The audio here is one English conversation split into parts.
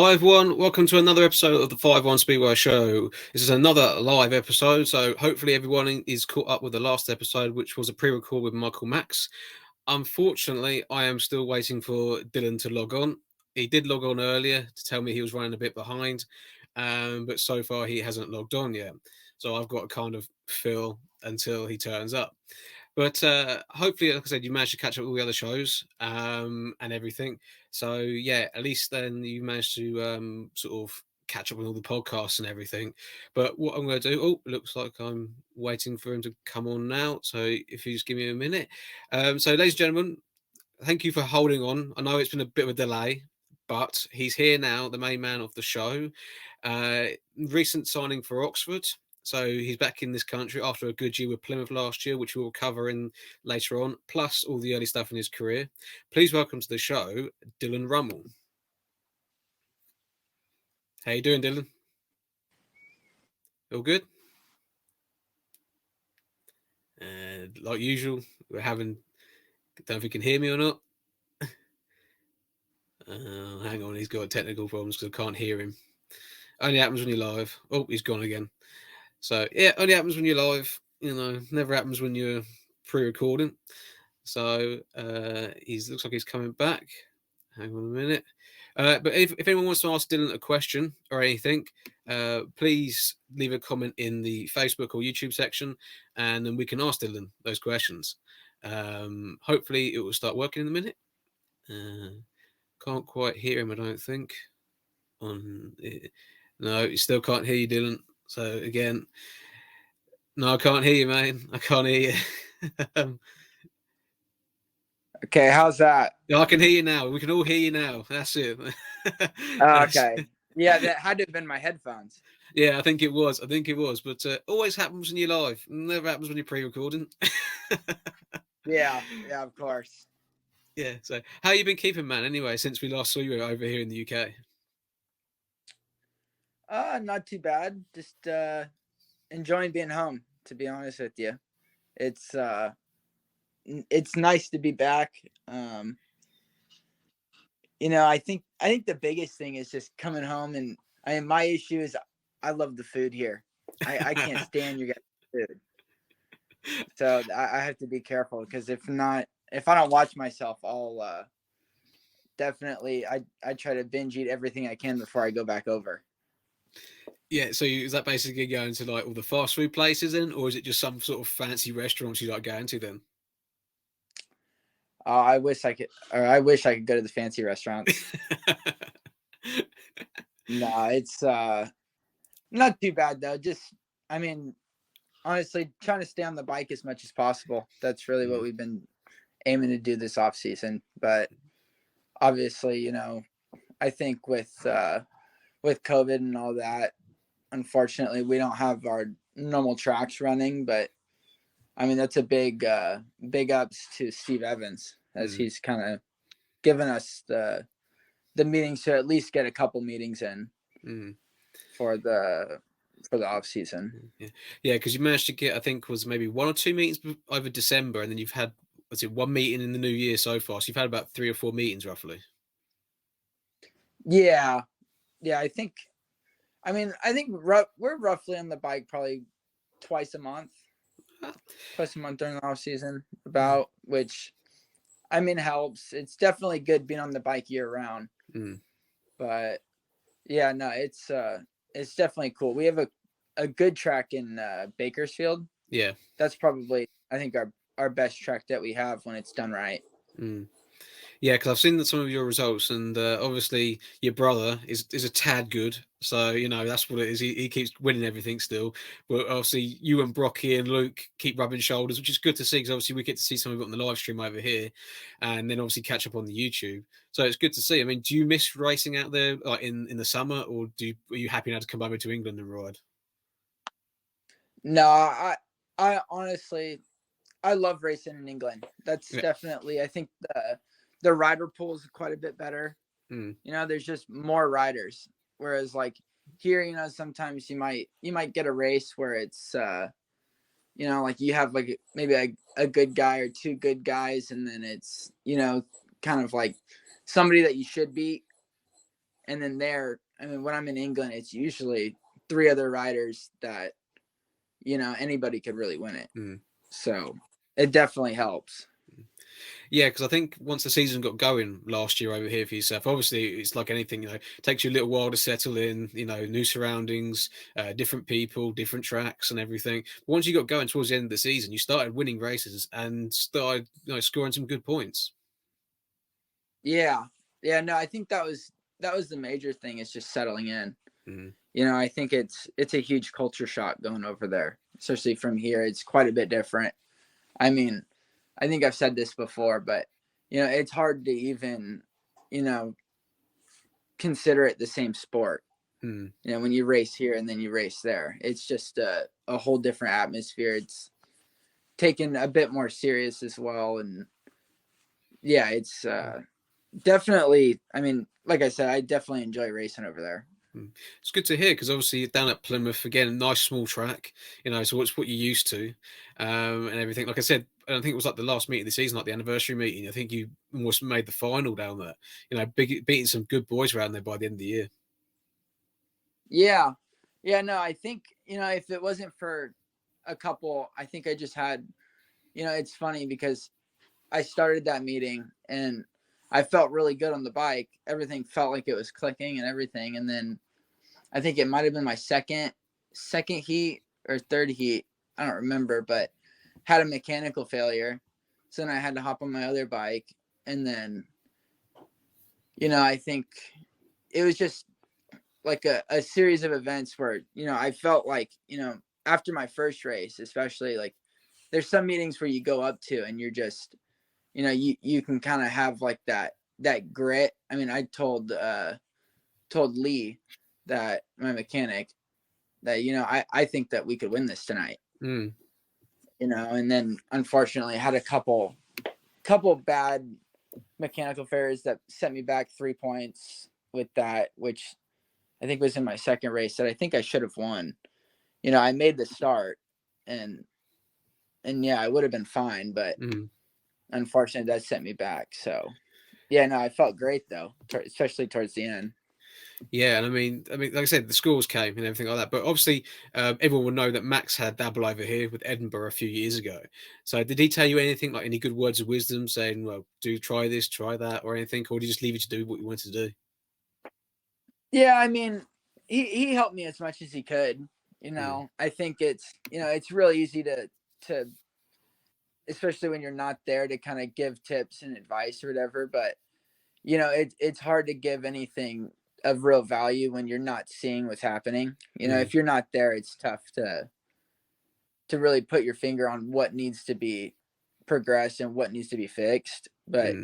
Hi everyone, welcome to another episode of the Five-1 Speedway Show. This is another live episode, so hopefully everyone is caught up with the last episode, which was a pre-record with Michael Max. Unfortunately, I am still waiting for Dillon to log on. He did log on earlier to tell me he was running a bit behind, but so far he hasn't logged on yet. So I've got to kind of fill until he turns up. But hopefully, like I said, you managed to catch up with all the other shows and everything. So yeah, at least then you managed to sort of catch up with all the podcasts and everything. But what I'm going to do, looks like I'm waiting for him to come on now. So if you just give me a minute. So ladies and gentlemen, thank you for holding on. I know it's been a bit of a delay, but he's here now, the main man of the show. Recent signing for Oxford. So he's back in this country after a good year with Plymouth last year, which we'll cover in later on, plus all the early stuff in his career. Please welcome to the show, Dillon Ruml. How you doing, Dillon? All good? Like usual, we're having... Don't know if you can hear me or not. Hang on, he's got technical problems because I can't hear him. Only happens when you're live. Oh, he's gone again. So yeah, only happens when you're live. You know, never happens when you're pre-recording. So looks like he's coming back. Hang on a minute. But if anyone wants to ask Dillon a question or anything, please leave a comment in the Facebook or YouTube section, and then we can ask Dillon those questions. Hopefully, it will start working in a minute. Can't quite hear him, I don't think. No, you still can't hear you, Dillon. So again, no, I can't hear you, man. I can't hear you. Okay, how's that? I can hear you now. We can all hear you now. That's it. Okay. Yeah, that had to have been my headphones. Yeah, I think it was. But always happens when you're live. Never happens when you're pre-recording. Yeah, of course. Yeah. So, how you been keeping, man? Anyway, since we last saw you over here in the UK. Not too bad. Just enjoying being home. To be honest with you, it's nice to be back. I think the biggest thing is just coming home, and my issue is I love the food here. I can't stand your guys' food, so I have to be careful because if I don't watch myself, I'll definitely I try to binge eat everything I can before I go back over. Yeah, so is that basically going to like all the fast food places then, or is it just some sort of fancy restaurants you like going to then? I wish I could go to the fancy restaurants. No, it's not too bad though. Just, honestly, trying to stay on the bike as much as possible. That's really what we've been aiming to do this off season. But obviously, I think with COVID and all that, unfortunately, we don't have our normal tracks running. But that's a big ups to Steve Evans, as he's kind of given us the meetings to at least get a couple meetings in for the off season. Yeah, because you managed to get, I think, was maybe one or two meetings over December, and then you've had, was it one meeting in the new year so far? So you've had about 3 or 4 meetings roughly. Yeah, I think we're roughly on the bike probably twice a month during the off season, which helps. It's definitely good being on the bike year round. But yeah, no, it's definitely cool. We have a good track in Bakersfield. Yeah, that's probably, I think, our best track that we have when it's done right. Yeah, because I've seen some of your results, and obviously your brother is a tad good. So, that's what it is. He keeps winning everything still. But obviously you and Brocky and Luke keep rubbing shoulders, which is good to see, because obviously we get to see some of it on the live stream over here, and then obviously catch up on the YouTube. So it's good to see. Do you miss racing out there like in the summer, or are you happy now to come over to England and ride? No, I honestly, I love racing in England. That's definitely, I think the rider pool is quite a bit better. There's just more riders. Whereas like here, sometimes you might get a race where it's, like you have like maybe a good guy or two good guys, and then it's, kind of like somebody that you should beat. And then there, I mean, when I'm in England, it's usually 3 other riders that, anybody could really win it. So it definitely helps. Yeah, because I think once the season got going last year over here for yourself, obviously it's like anything, it takes you a little while to settle in, new surroundings, different people, different tracks and everything. But once you got going towards the end of the season, you started winning races and started, scoring some good points. Yeah. Yeah, no, I think that was the major thing, is just settling in. I think it's a huge culture shock going over there, especially from here. It's quite a bit different. I mean, I think I've said this before, but it's hard to even, consider it the same sport. When you race here and then you race there, it's just a whole different atmosphere. It's taken a bit more serious as well. And yeah, it's definitely, I mean, like I said, I definitely enjoy racing over there. It's good to hear, because obviously you're down at Plymouth again, nice small track, so it's what you're used to, and everything. Like I said, I think it was like the last meeting of the season, like the anniversary meeting. I think you almost made the final down there. Beating some good boys around there by the end of the year. Yeah, no, I think if it wasn't for a couple, I think I just had, it's funny because I started that meeting and I felt really good on the bike. Everything felt like it was clicking and everything. And then I think it might have been my second heat or third heat. I don't remember, but had a mechanical failure. So then I had to hop on my other bike. And then, I think it was just like a series of events where, I felt like, after my first race, especially, like there's some meetings where you go up to and you're just, you can kind of have like that grit. I mean, I told Lee, that my mechanic, that, I think that we could win this tonight. And then unfortunately I had a couple bad mechanical failures that set me back 3 points with that, which I think was in my second race, that I think I should have won. I made the start and yeah, I would have been fine, but unfortunately that set me back. So yeah, no, I felt great though, especially towards the end. Yeah, and I mean, like I said, the scores came and everything like that. But obviously, everyone will know that Max had dabble over here with Edinburgh a few years ago. So did he tell you anything, like any good words of wisdom, saying, "Well, do try this, try that," or anything, or did he just leave you to do what you wanted to do? Yeah, I mean, he helped me as much as he could. I think it's it's really easy to especially when you're not there, to kind of give tips and advice or whatever. But it's hard to give anything of real value when you're not seeing what's happening. If you're not there, it's tough to really put your finger on what needs to be progressed and what needs to be fixed. But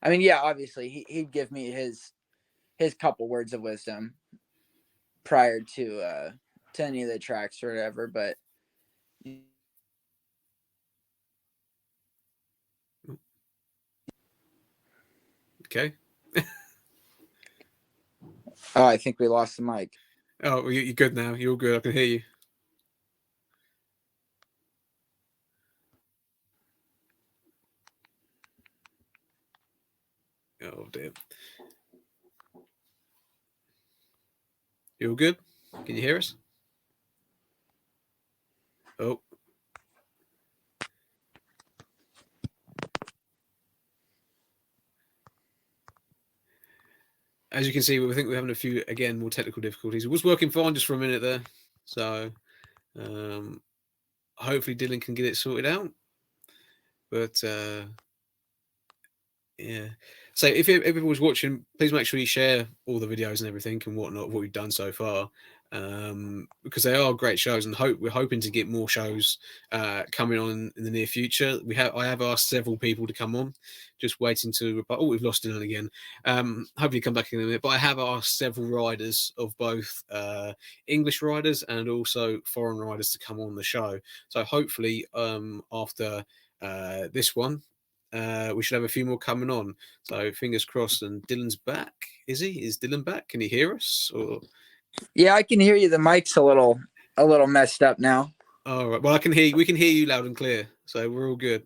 I mean, yeah, obviously he'd give me his couple words of wisdom prior to any of the tracks or whatever. But Okay. oh, I think we lost the mic. Oh, well, you're good now. You're all good. I can hear you. Oh dear. You all good? Can you hear us? Oh. As you can see, we think we're having a few, again, more technical difficulties. It was working fine just for a minute there. So hopefully Dillon can get it sorted out. But yeah. So if everyone's watching, please make sure you share all the videos and everything and whatnot, what we've done so far, because they are great shows, and we're hoping to get more shows coming on in the near future. I have asked several people to come on, just waiting to. Oh, we've lost Dylan again. Hopefully come back in a minute. But I have asked several riders of both English riders and also foreign riders to come on the show. So hopefully after this one, we should have a few more coming on. So fingers crossed. And Dylan's back. Is he? Is Dillon back? Can he hear us? Or yeah, I can hear you. The mic's a little messed up now. all right. Well, I can hear. We can hear you loud and clear. So we're all good.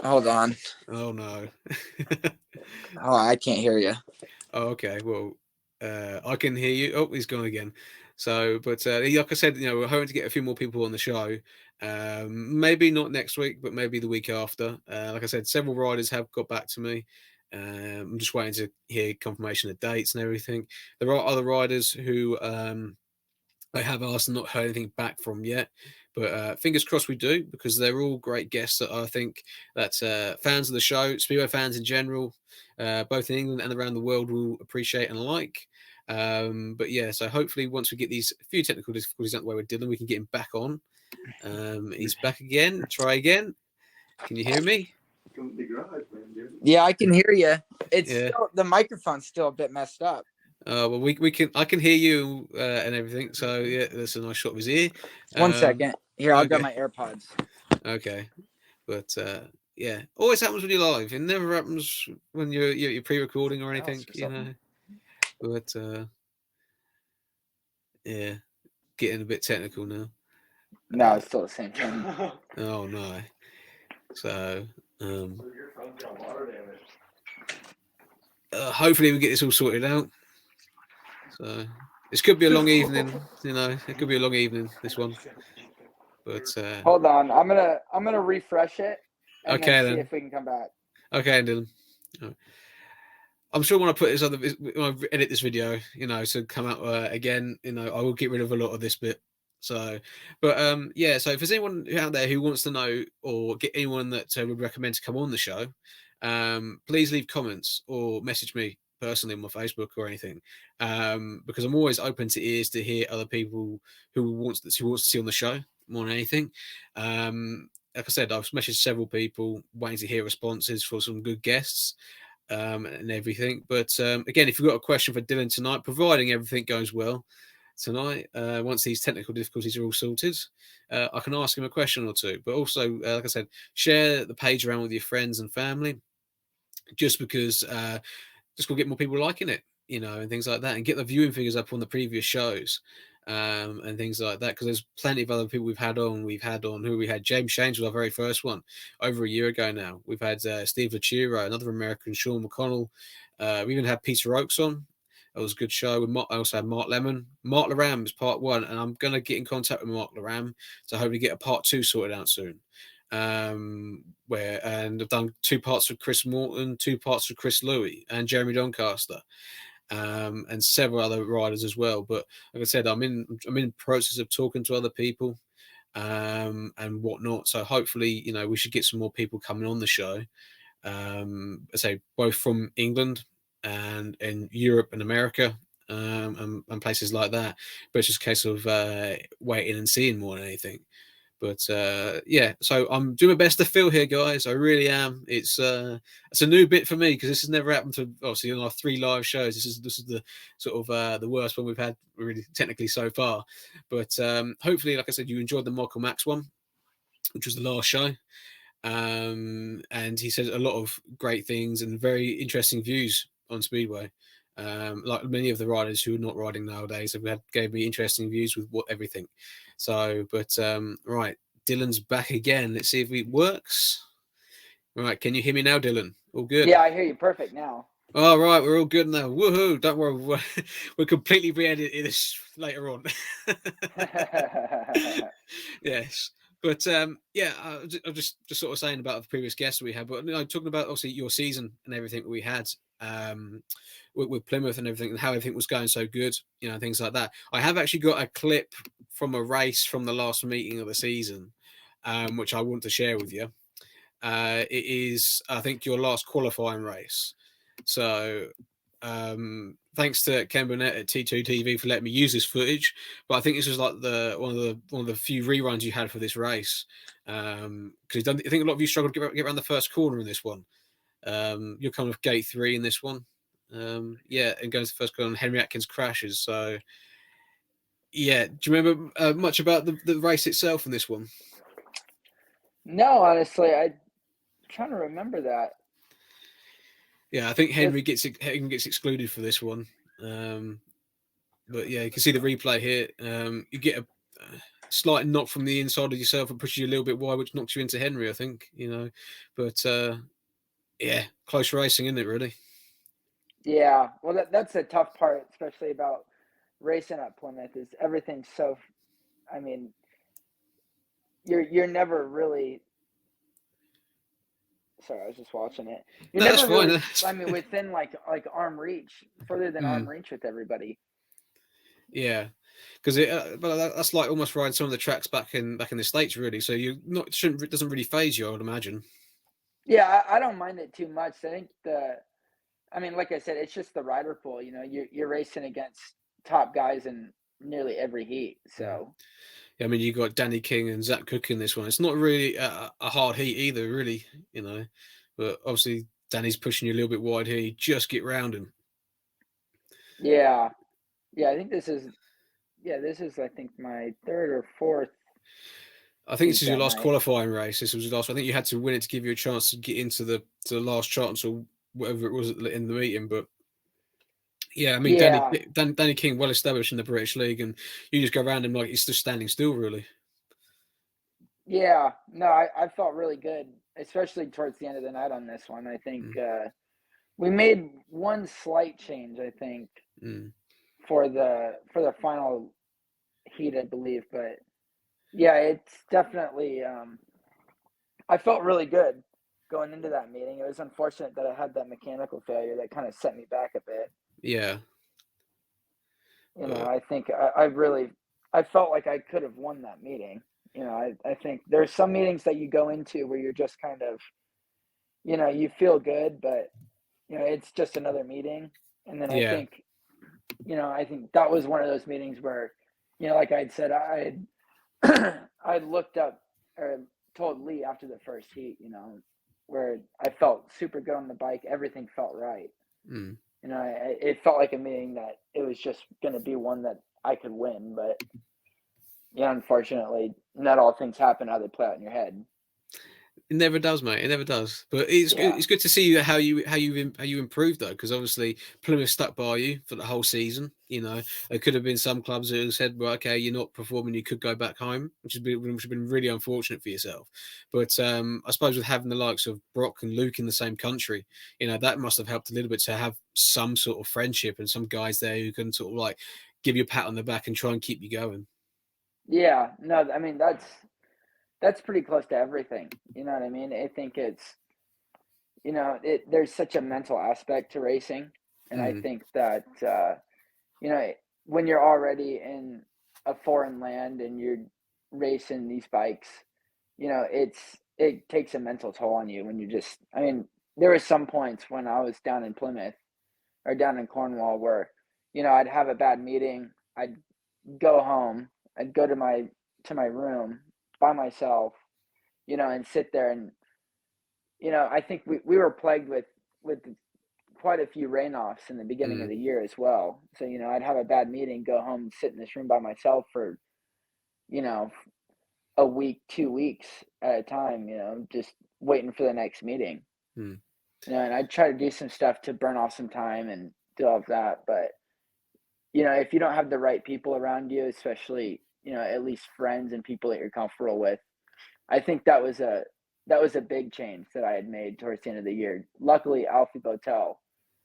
Hold on. Oh no. Oh, I can't hear you. Oh, okay. Well, I can hear you. Oh, he's gone again. So, but like I said, we're hoping to get a few more people on the show. Maybe not next week, but maybe the week after. Like I said, several riders have got back to me. I'm just waiting to hear confirmation of dates and everything. There are other riders who I have asked and not heard anything back from yet, but fingers crossed we do, because they're all great guests that I think that fans of the show, Speedway fans in general, both in England and around the world, will appreciate and like. But yeah, so hopefully once we get these few technical difficulties out of the way with Dillon, we can get him back on. He's back again. Try again. Can you hear me? Yeah, I can hear you. It's Yeah. still, the microphone's still a bit messed up. Well, I can hear you and everything. So yeah, that's a nice shot of his ear. 1 second. Here, I'll grab okay. my AirPods. Okay, but yeah, always happens when you're live. It never happens when you're pre-recording or anything, But yeah, getting a bit technical now. No, it's still the same thing. Oh no. So hopefully we get this all sorted out. So this could be a long evening, It could be a long evening, this one. But hold on, I'm gonna refresh it and okay, then see if we can come back. Okay, Dylan. I'm sure when I put when I edit this video, to come out again, I will get rid of a lot of this bit. So, but yeah. So if there's anyone out there who wants to know or get anyone that would recommend to come on the show, please leave comments or message me personally on my Facebook or anything, because I'm always open to ears to hear other people who wants to see on the show more than anything. Like I said, I've messaged several people waiting to hear responses for some good guests. And everything. But again, if you've got a question for Dillon tonight, providing everything goes well tonight, once these technical difficulties are all sorted, I can ask him a question or two. But also, like I said, share the page around with your friends and family, just because just we'll get more people liking it, and things like that, and get the viewing figures up on the previous shows. And things like that, because there's plenty of other people we've had on. We had James Shanes was our very first one over a year ago now. We've had Steve Lachiro, another American, Sean McConnell. We even had Peter Oakes on. That was a good show. I also had Mark Lemon. Mark Laram is part 1, and I'm going to get in contact with Mark Laram to hopefully get a part 2 sorted out soon. And I've done 2 parts with Chris Morton, 2 parts with Chris Louie and Jeremy Doncaster. And several other riders as well. But like I said, I'm in the process of talking to other people and whatnot. So hopefully, we should get some more people coming on the show. I say both from England and in Europe and America, and places like that. But it's just a case of waiting and seeing more than anything. But yeah, so I'm doing my best to fill here, guys. I really am. It's a new bit for me, because this has never happened to, obviously, on our 3 live shows. This is the sort of the worst one we've had really technically so far. But hopefully, like I said, you enjoyed the Michael Max one, which was the last show. And he said a lot of great things and very interesting views on Speedway. Like many of the riders who are not riding nowadays gave me interesting views with everything. So, but right, Dillon's back again. Let's see if it works. Right, can you hear me now, Dillon? All good? Yeah, I hear you perfect now. All right, we're all good now. Woohoo! Don't worry, we're completely re-editing this later on. Yes. But yeah, I was just sort of saying about the previous guests we had, but talking about obviously your season and everything that we had with Plymouth and everything, and how everything was going so good, things like that. I have actually got a clip from a race from the last meeting of the season, which I want to share with you. It is, I think, your last qualifying race. So thanks to Ken Burnett at T2 TV for letting me use this footage. But I think this was like one of the few reruns you had for this race. Because I think a lot of you struggled to get around the first corner in this one. You're kind of gate 3 in this one. Yeah, and going to the first corner, and Henry Atkins crashes. So yeah, do you remember much about the race itself in this one? No, honestly, I'm trying to remember that. Yeah, I think Henry gets excluded for this one. But yeah, you can see the replay here. You get slight knock from the inside of yourself and pushes you a little bit wide, which knocks you into Henry, I think, But yeah, close racing, isn't it, really? Yeah, well, that's a tough part, especially about racing at Plymouth, is everything's so. I mean, you're never really. Sorry, I was just watching it. You're No, that's never fine. really. I mean, within like arm reach, further than arm reach with everybody. Yeah, because but that's like almost riding some of the tracks back in the States, really. So it doesn't really phase you, I would imagine. Yeah, I don't mind it too much. I think I mean, like I said, it's just the rider pool. You're racing against top guys in nearly every heat. So Yeah, I mean, you got Danny King and Zach Cook in this one. It's not really a hard heat either, really. But obviously Danny's pushing you a little bit wide here. You just get round him. yeah, I think this is I think my third or fourth. I think this Heat is your that last night. qualifying race. This was your last. I think you had to win it to give you a chance to get into the last chance or whatever it was in the meeting. But yeah, I mean, Yeah, Danny King, well established in the British League, and you just go around him like he's just standing still, really. yeah. No, I felt really good, especially towards the end of the night on this one. I think we made one slight change. I think for the final heat, I believe. But yeah, it's definitely. I felt really good going into that meeting. It was unfortunate that I had that mechanical failure that kind of set me back a bit. Yeah. I think I felt like I could have won that meeting. I think there's some meetings that you go into where you're just kind of, you feel good, but it's just another meeting. And then Yeah. I think that was one of those meetings where, like I'd said, I looked up or told Lee after the first heat, where I felt super good on the bike. Everything felt right. It felt like a meeting that it was just going to be one that I could win. But yeah, unfortunately, not all things happen how they play out in your head. It never does, mate. It never does. But it's good to see how you improved though, because obviously Plymouth stuck by you for the whole season. There could have been some clubs who said, "Well, okay, you're not performing, you could go back home," which has been really unfortunate for yourself. But I suppose with having the likes of Brock and Luke in the same country, that must have helped a little bit to have some sort of friendship and some guys there who can sort of like give you a pat on the back and try and keep you going. Yeah, no, I mean that's pretty close to everything. You know what I mean? I think it's there's such a mental aspect to racing, and I think that when you're already in a foreign land and you're racing these bikes, it takes a mental toll on you when you just. I mean, there were some points when I was down in Plymouth or down in Cornwall where I'd have a bad meeting, I'd go home, I'd go to my room by myself, and sit there and I think we were plagued with quite a few rain-offs in the beginning of the year as well. So, I'd have a bad meeting, go home, sit in this room by myself for, you know, a week, 2 weeks at a time, just waiting for the next meeting. And I'd try to do some stuff to burn off some time and do all of that. But, if you don't have the right people around you, especially, at least friends and people that you're comfortable with, I think that was a big change that I had made towards the end of the year. Luckily, Alfie Botel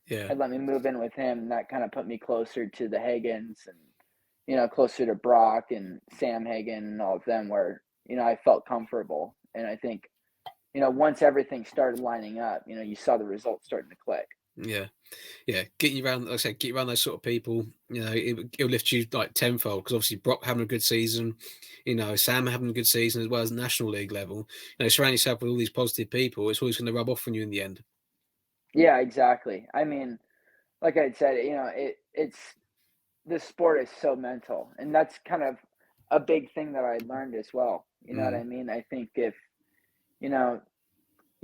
had let me move in with him, and that kind of put me closer to the Hagans and, closer to Brock and Sam Hagan and all of them where, I felt comfortable. And I think, once everything started lining up, you saw the results starting to click. Yeah, getting you around, like I said, get you around those sort of people. It'll lift you like tenfold because obviously Brock having a good season, Sam having a good season as well as National League level. Surround yourself with all these positive people. It's always going to rub off on you in the end. Yeah, exactly. I mean, like I said, it's this sport is so mental, and that's kind of a big thing that I learned as well. You know what I mean? I think if you know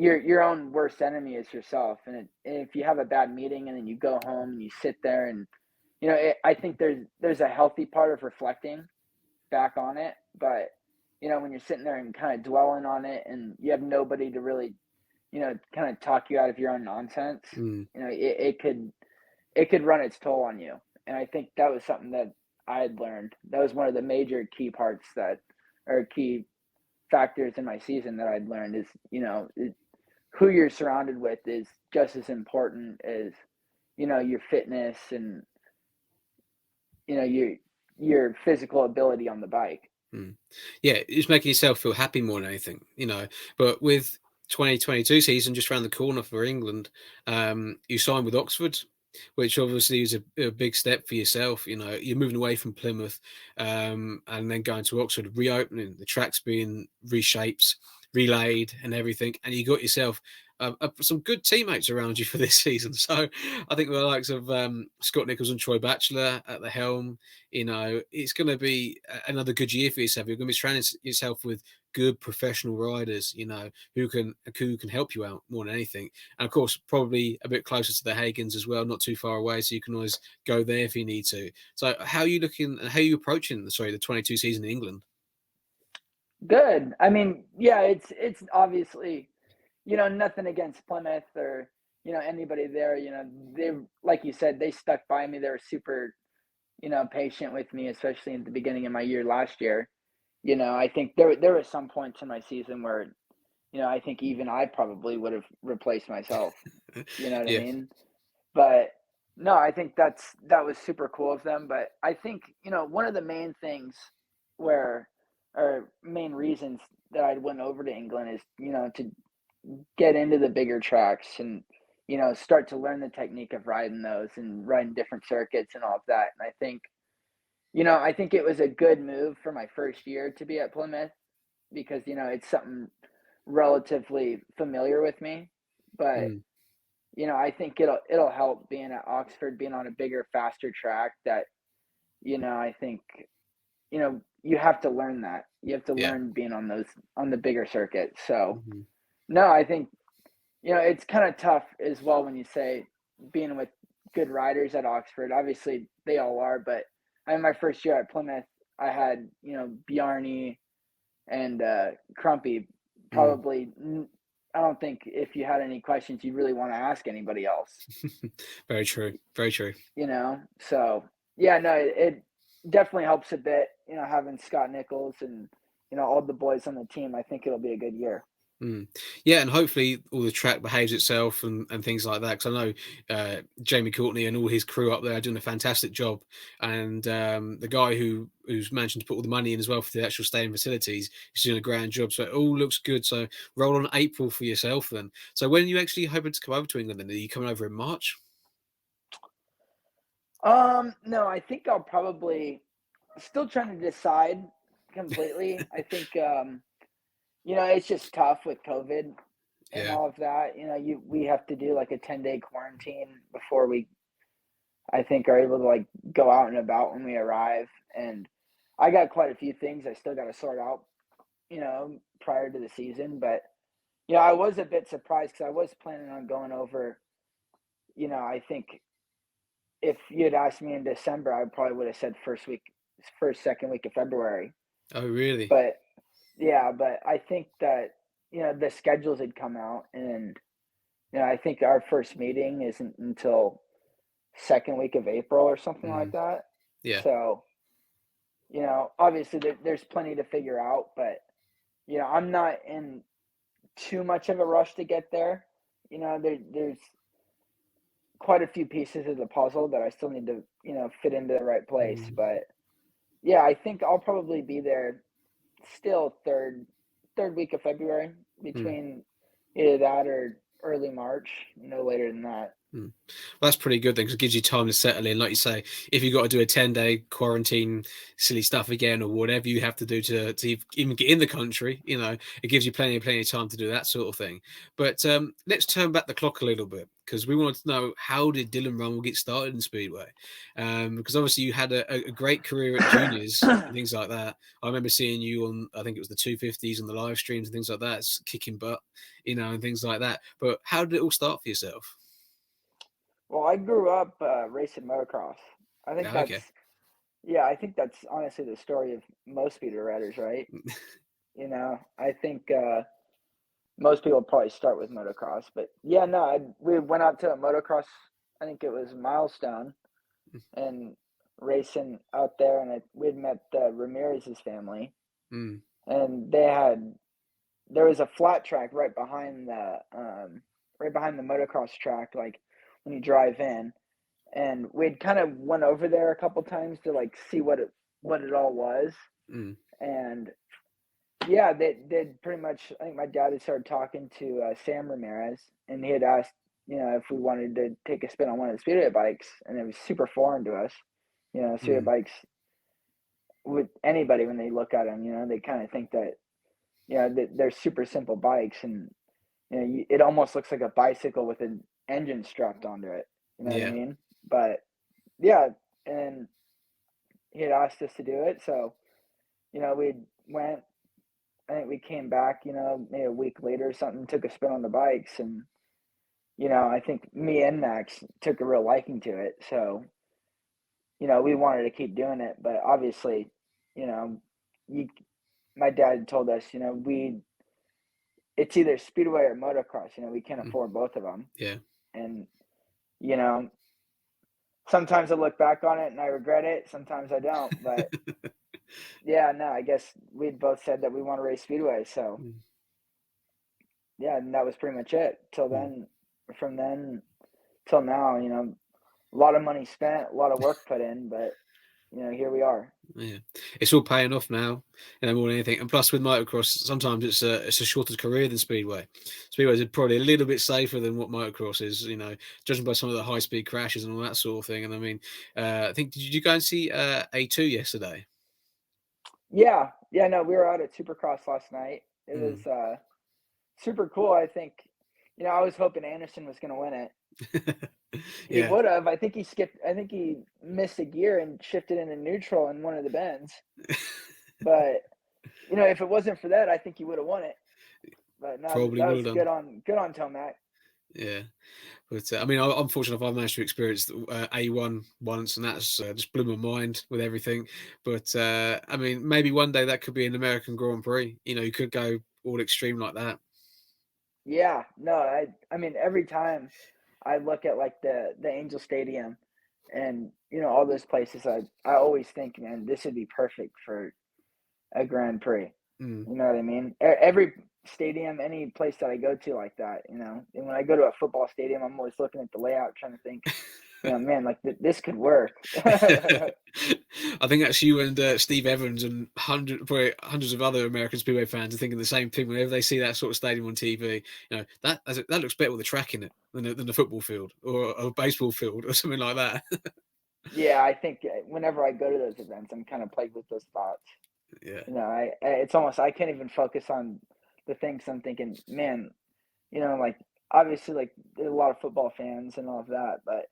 your own worst enemy is yourself, and if you have a bad meeting and then you go home and you sit there and I think there's a healthy part of reflecting back on it, but when you're sitting there and kind of dwelling on it and you have nobody to really kind of talk you out of your own nonsense, it could run its toll on you. And I think that was something that I had learned. That was one of the major key parts key factors in my season that I'd learned is, who you're surrounded with is just as important as, your fitness and, your physical ability on the bike. Yeah, it's making yourself feel happy more than anything, But with 2022 season just around the corner for England, you signed with Oxford, which obviously is a big step for yourself. You're moving away from Plymouth, and then going to Oxford, reopening the tracks, being reshaped, relayed, and everything, and you got yourself some good teammates around you for this season. So I think the likes of Scott Nichols and Troy Batchelor at the helm, it's going to be another good year for yourself. You're going to be surrounding yourself with good professional riders, who can help you out more than anything. And of course, probably a bit closer to the Hagans as well, not too far away, so you can always go there if you need to. So how are you looking and how are you approaching the 22 season in England? Good. I mean, yeah, it's obviously, nothing against Plymouth or, anybody there. They, like you said, they stuck by me. They were super, patient with me, especially at the beginning of my year last year. I think there were some points in my season where, I think even I probably would have replaced myself. You know what Yeah. I mean? But no, I think that was super cool of them. But I think, one of the main things or main reasons that I went over to England is, to get into the bigger tracks and, start to learn the technique of riding those and riding different circuits and all of that. And I think it was a good move for my first year to be at Plymouth because, it's something relatively familiar with me. But, I think it'll help being at Oxford, being on a bigger, faster track that, I think, you have to learn that. You have to learn being on the bigger circuit. So, no, I think, it's kind of tough as well when you say being with good riders at Oxford. Obviously, they all are, but my first year at Plymouth, I had, Bjarne and Crumpy. Probably, I don't think if you had any questions, you'd really want to ask anybody else. Very true. Very true. So yeah, no, it definitely helps a bit, having Scott Nichols and, all the boys on the team. I think it'll be a good year. Yeah, and hopefully all the track behaves itself and things like that. Because I know Jamie Courtney and all his crew up there are doing a fantastic job. And the guy who's managing to put all the money in as well for the actual stadium facilities is doing a grand job. So it all looks good. So roll on April for yourself then. So when are you actually hoping to come over to England then? Are you coming over in March? No, I think I'll probably still trying to decide completely. I think it's just tough with COVID and all of that. We have to do like a 10-day quarantine before we, I think, are able to like go out and about when we arrive. And I got quite a few things I still got to sort out, prior to the season. But I was a bit surprised because I was planning on going over. I think if you had asked me in December, I probably would have said second week of February. Oh, really? But yeah, but I think that, the schedules had come out and, I think our first meeting isn't until second week of April or something like that. Yeah. So, obviously there's plenty to figure out, but, I'm not in too much of a rush to get there. There's quite a few pieces of the puzzle that I still need to, fit into the right place. But yeah, I think I'll probably be there still third week of February between either that or early March, no later than that. Well, that's pretty good then, because it gives you time to settle in. Like you say, if you've got to do a 10-day quarantine, silly stuff again, or whatever you have to do to even get in the country, it gives you plenty of time to do that sort of thing. But let's turn back the clock a little bit, because we wanted to know, how did Dillon Ruml get started in Speedway? Because obviously you had a great career at juniors and things like that. I remember seeing you on, I think it was the 250s on the live streams and things like that, kicking butt, and things like that. But how did it all start for yourself? Well, I grew up racing motocross. I think Okay. I think that's honestly the story of most speedway riders, right? I think most people probably start with motocross, but yeah, no, we went out to a motocross. I think it was Milestone, and racing out there, and we'd met Ramirez's family, Mm. and there was a flat track right behind the motocross track, like when you drive in, and we'd kind of went over there a couple times to like see what it all was, Mm. and yeah, they pretty much. I think my dad had started talking to Sam Ramirez, and he had asked, if we wanted to take a spin on one of the speedway bikes, and it was super foreign to us. Speedway Mm. bikes, with anybody when they look at them, they kind of think that, they're super simple bikes, and it almost looks like a bicycle with an engine strapped onto it. You know what I Yeah. mean? But yeah, and he had asked us to do it, so we went. I think we came back, maybe a week later or something, took a spin on the bikes, and I think me and Max took a real liking to it. So we wanted to keep doing it, but obviously, you know, you my dad told us, it's either speedway or motocross. We can't Mm. afford both of them, Yeah. and you know, sometimes I look back on it and I regret it. Sometimes I don't, but yeah, no, I guess we'd both said that we want to race speedway, so Mm. yeah, and that was pretty much it. Till Mm. then, from then till now, a lot of money spent, a lot of work put in, but here we are. Yeah, it's all paying off now, more than anything. And plus, with motocross, sometimes it's a shorter career than speedway. Speedway is probably a little bit safer than what motocross is. Judging by some of the high speed crashes and all that sort of thing. And I mean, I think did you go and see A2 yesterday? Yeah, yeah, no, we were out at Supercross last night. It Mm. was super cool. I think, I was hoping Anderson was going to win it. He Yeah. would have. I think he skipped. I think he missed a gear and shifted into neutral in one of the bends. But if it wasn't for that, I think he would have won it. But no, Probably that would was have done. good on Tomac. Yeah. But I mean, I'm fortunate I've managed to experience A1 once, and that's just blew my mind with everything. But I mean, maybe one day that could be an American Grand Prix. You could go all extreme like that. Yeah, no, I mean every time I look at like the Angel Stadium and all those places, I always think, man, this would be perfect for a Grand Prix. Mm. You know what I mean? Every stadium, any place that I go to like that, and when I go to a football stadium, I'm always looking at the layout, trying to think, man, like this could work. I think that's you and Steve Evans and hundreds of other American Speedway fans are thinking the same thing whenever they see that sort of stadium on TV. That looks better with a track in it than a football field or a baseball field or something like that. Yeah, I think whenever I go to those events, I'm kind of plagued with those thoughts. Yeah. It's almost I can't even focus on the things I'm thinking. Man, like obviously, like there's a lot of football fans and all of that, but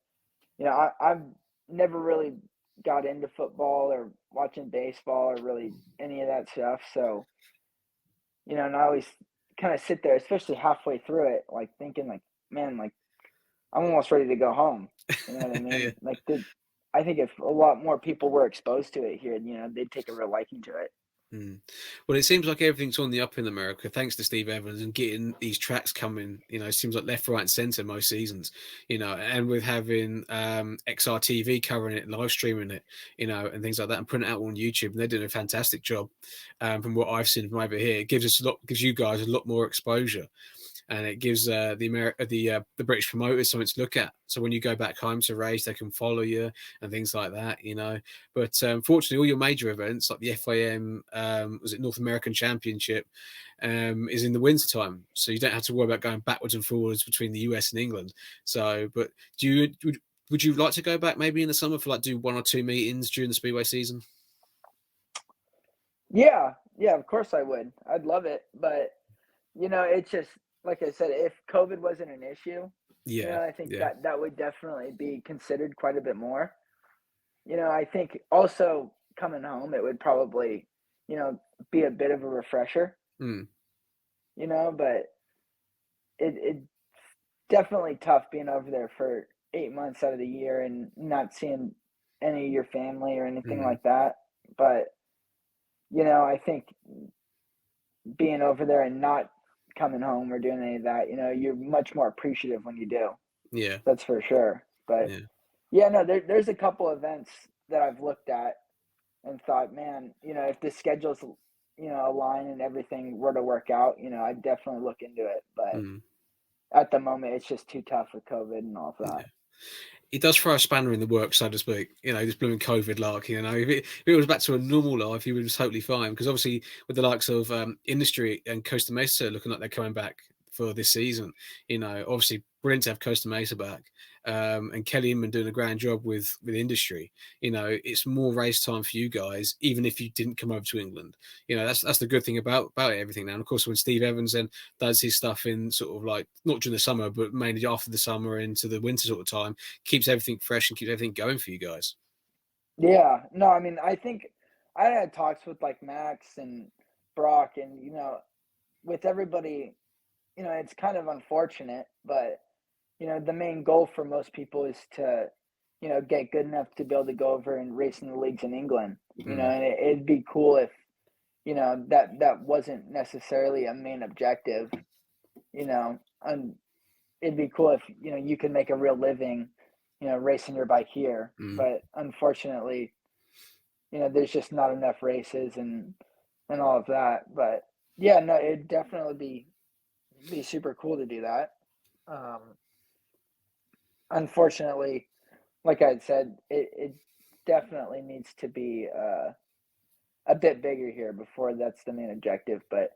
I've never really got into football or watching baseball or really any of that stuff. So, and I always kind of sit there, especially halfway through it, like thinking, like, man, like I'm almost ready to go home. You know what I Yeah. mean? Like, I think if a lot more people were exposed to it here, they'd take a real liking to it. Mm. Well, it seems like everything's on the up in America, thanks to Steve Evans and getting these tracks coming. It seems like left, right, and centre most seasons. And with having XRTV covering it, live streaming it, and things like that, and putting it out on YouTube, and they're doing a fantastic job. From what I've seen from over here, it gives you guys a lot more exposure. And it gives the British promoters something to look at. So when you go back home to race, they can follow you and things like that, But fortunately, all your major events like the FIM, was it North American Championship, is in the winter time, so you don't have to worry about going backwards and forwards between the US and England. So, but would you like to go back maybe in the summer for like do 1 or 2 meetings during the speedway season? Yeah, yeah, of course I would. I'd love it, but it's just like I said, if COVID wasn't an issue, Yeah, I think yeah. that would definitely be considered quite a bit more. I think also coming home, it would probably, be a bit of a refresher, Mm. but it's definitely tough being over there for 8 months out of the year and not seeing any of your family or anything Mm. like that. But, I think being over there and not coming home or doing any of that, you're much more appreciative when you do. Yeah, That's for sure. But yeah. yeah, no, there's a couple events that I've looked at and thought, man, if the schedules, align and everything were to work out, I'd definitely look into it. But Mm. at the moment, it's just too tough with COVID and all of that. Yeah. It does throw a spanner in the works, so to speak. This blooming COVID lark. If it was back to a normal life, he would be totally fine. Because obviously, with the likes of Industry and Costa Mesa looking like they're coming back for this season, obviously brilliant to have Costa Mesa back, and Kelly Inman doing a grand job with Industry. It's more race time for you guys, even if you didn't come over to England. That's the good thing about everything now. And of course, when Steve Evans then does his stuff in sort of like not during the summer, but mainly after the summer into the winter sort of time, keeps everything fresh and keeps everything going for you guys. Yeah, no, I mean, I think I had talks with like Max and Brock, and with everybody, it's kind of unfortunate, but the main goal for most people is to, get good enough to be able to go over and race in the leagues in England. And it'd be cool if, that wasn't necessarily a main objective, and it'd be cool if, you could make a real living, racing your bike here. But unfortunately, there's just not enough races and all of that. But yeah, no, it'd definitely be super cool to do that. Unfortunately, like I said, it definitely needs to be a bit bigger here before that's the main objective. But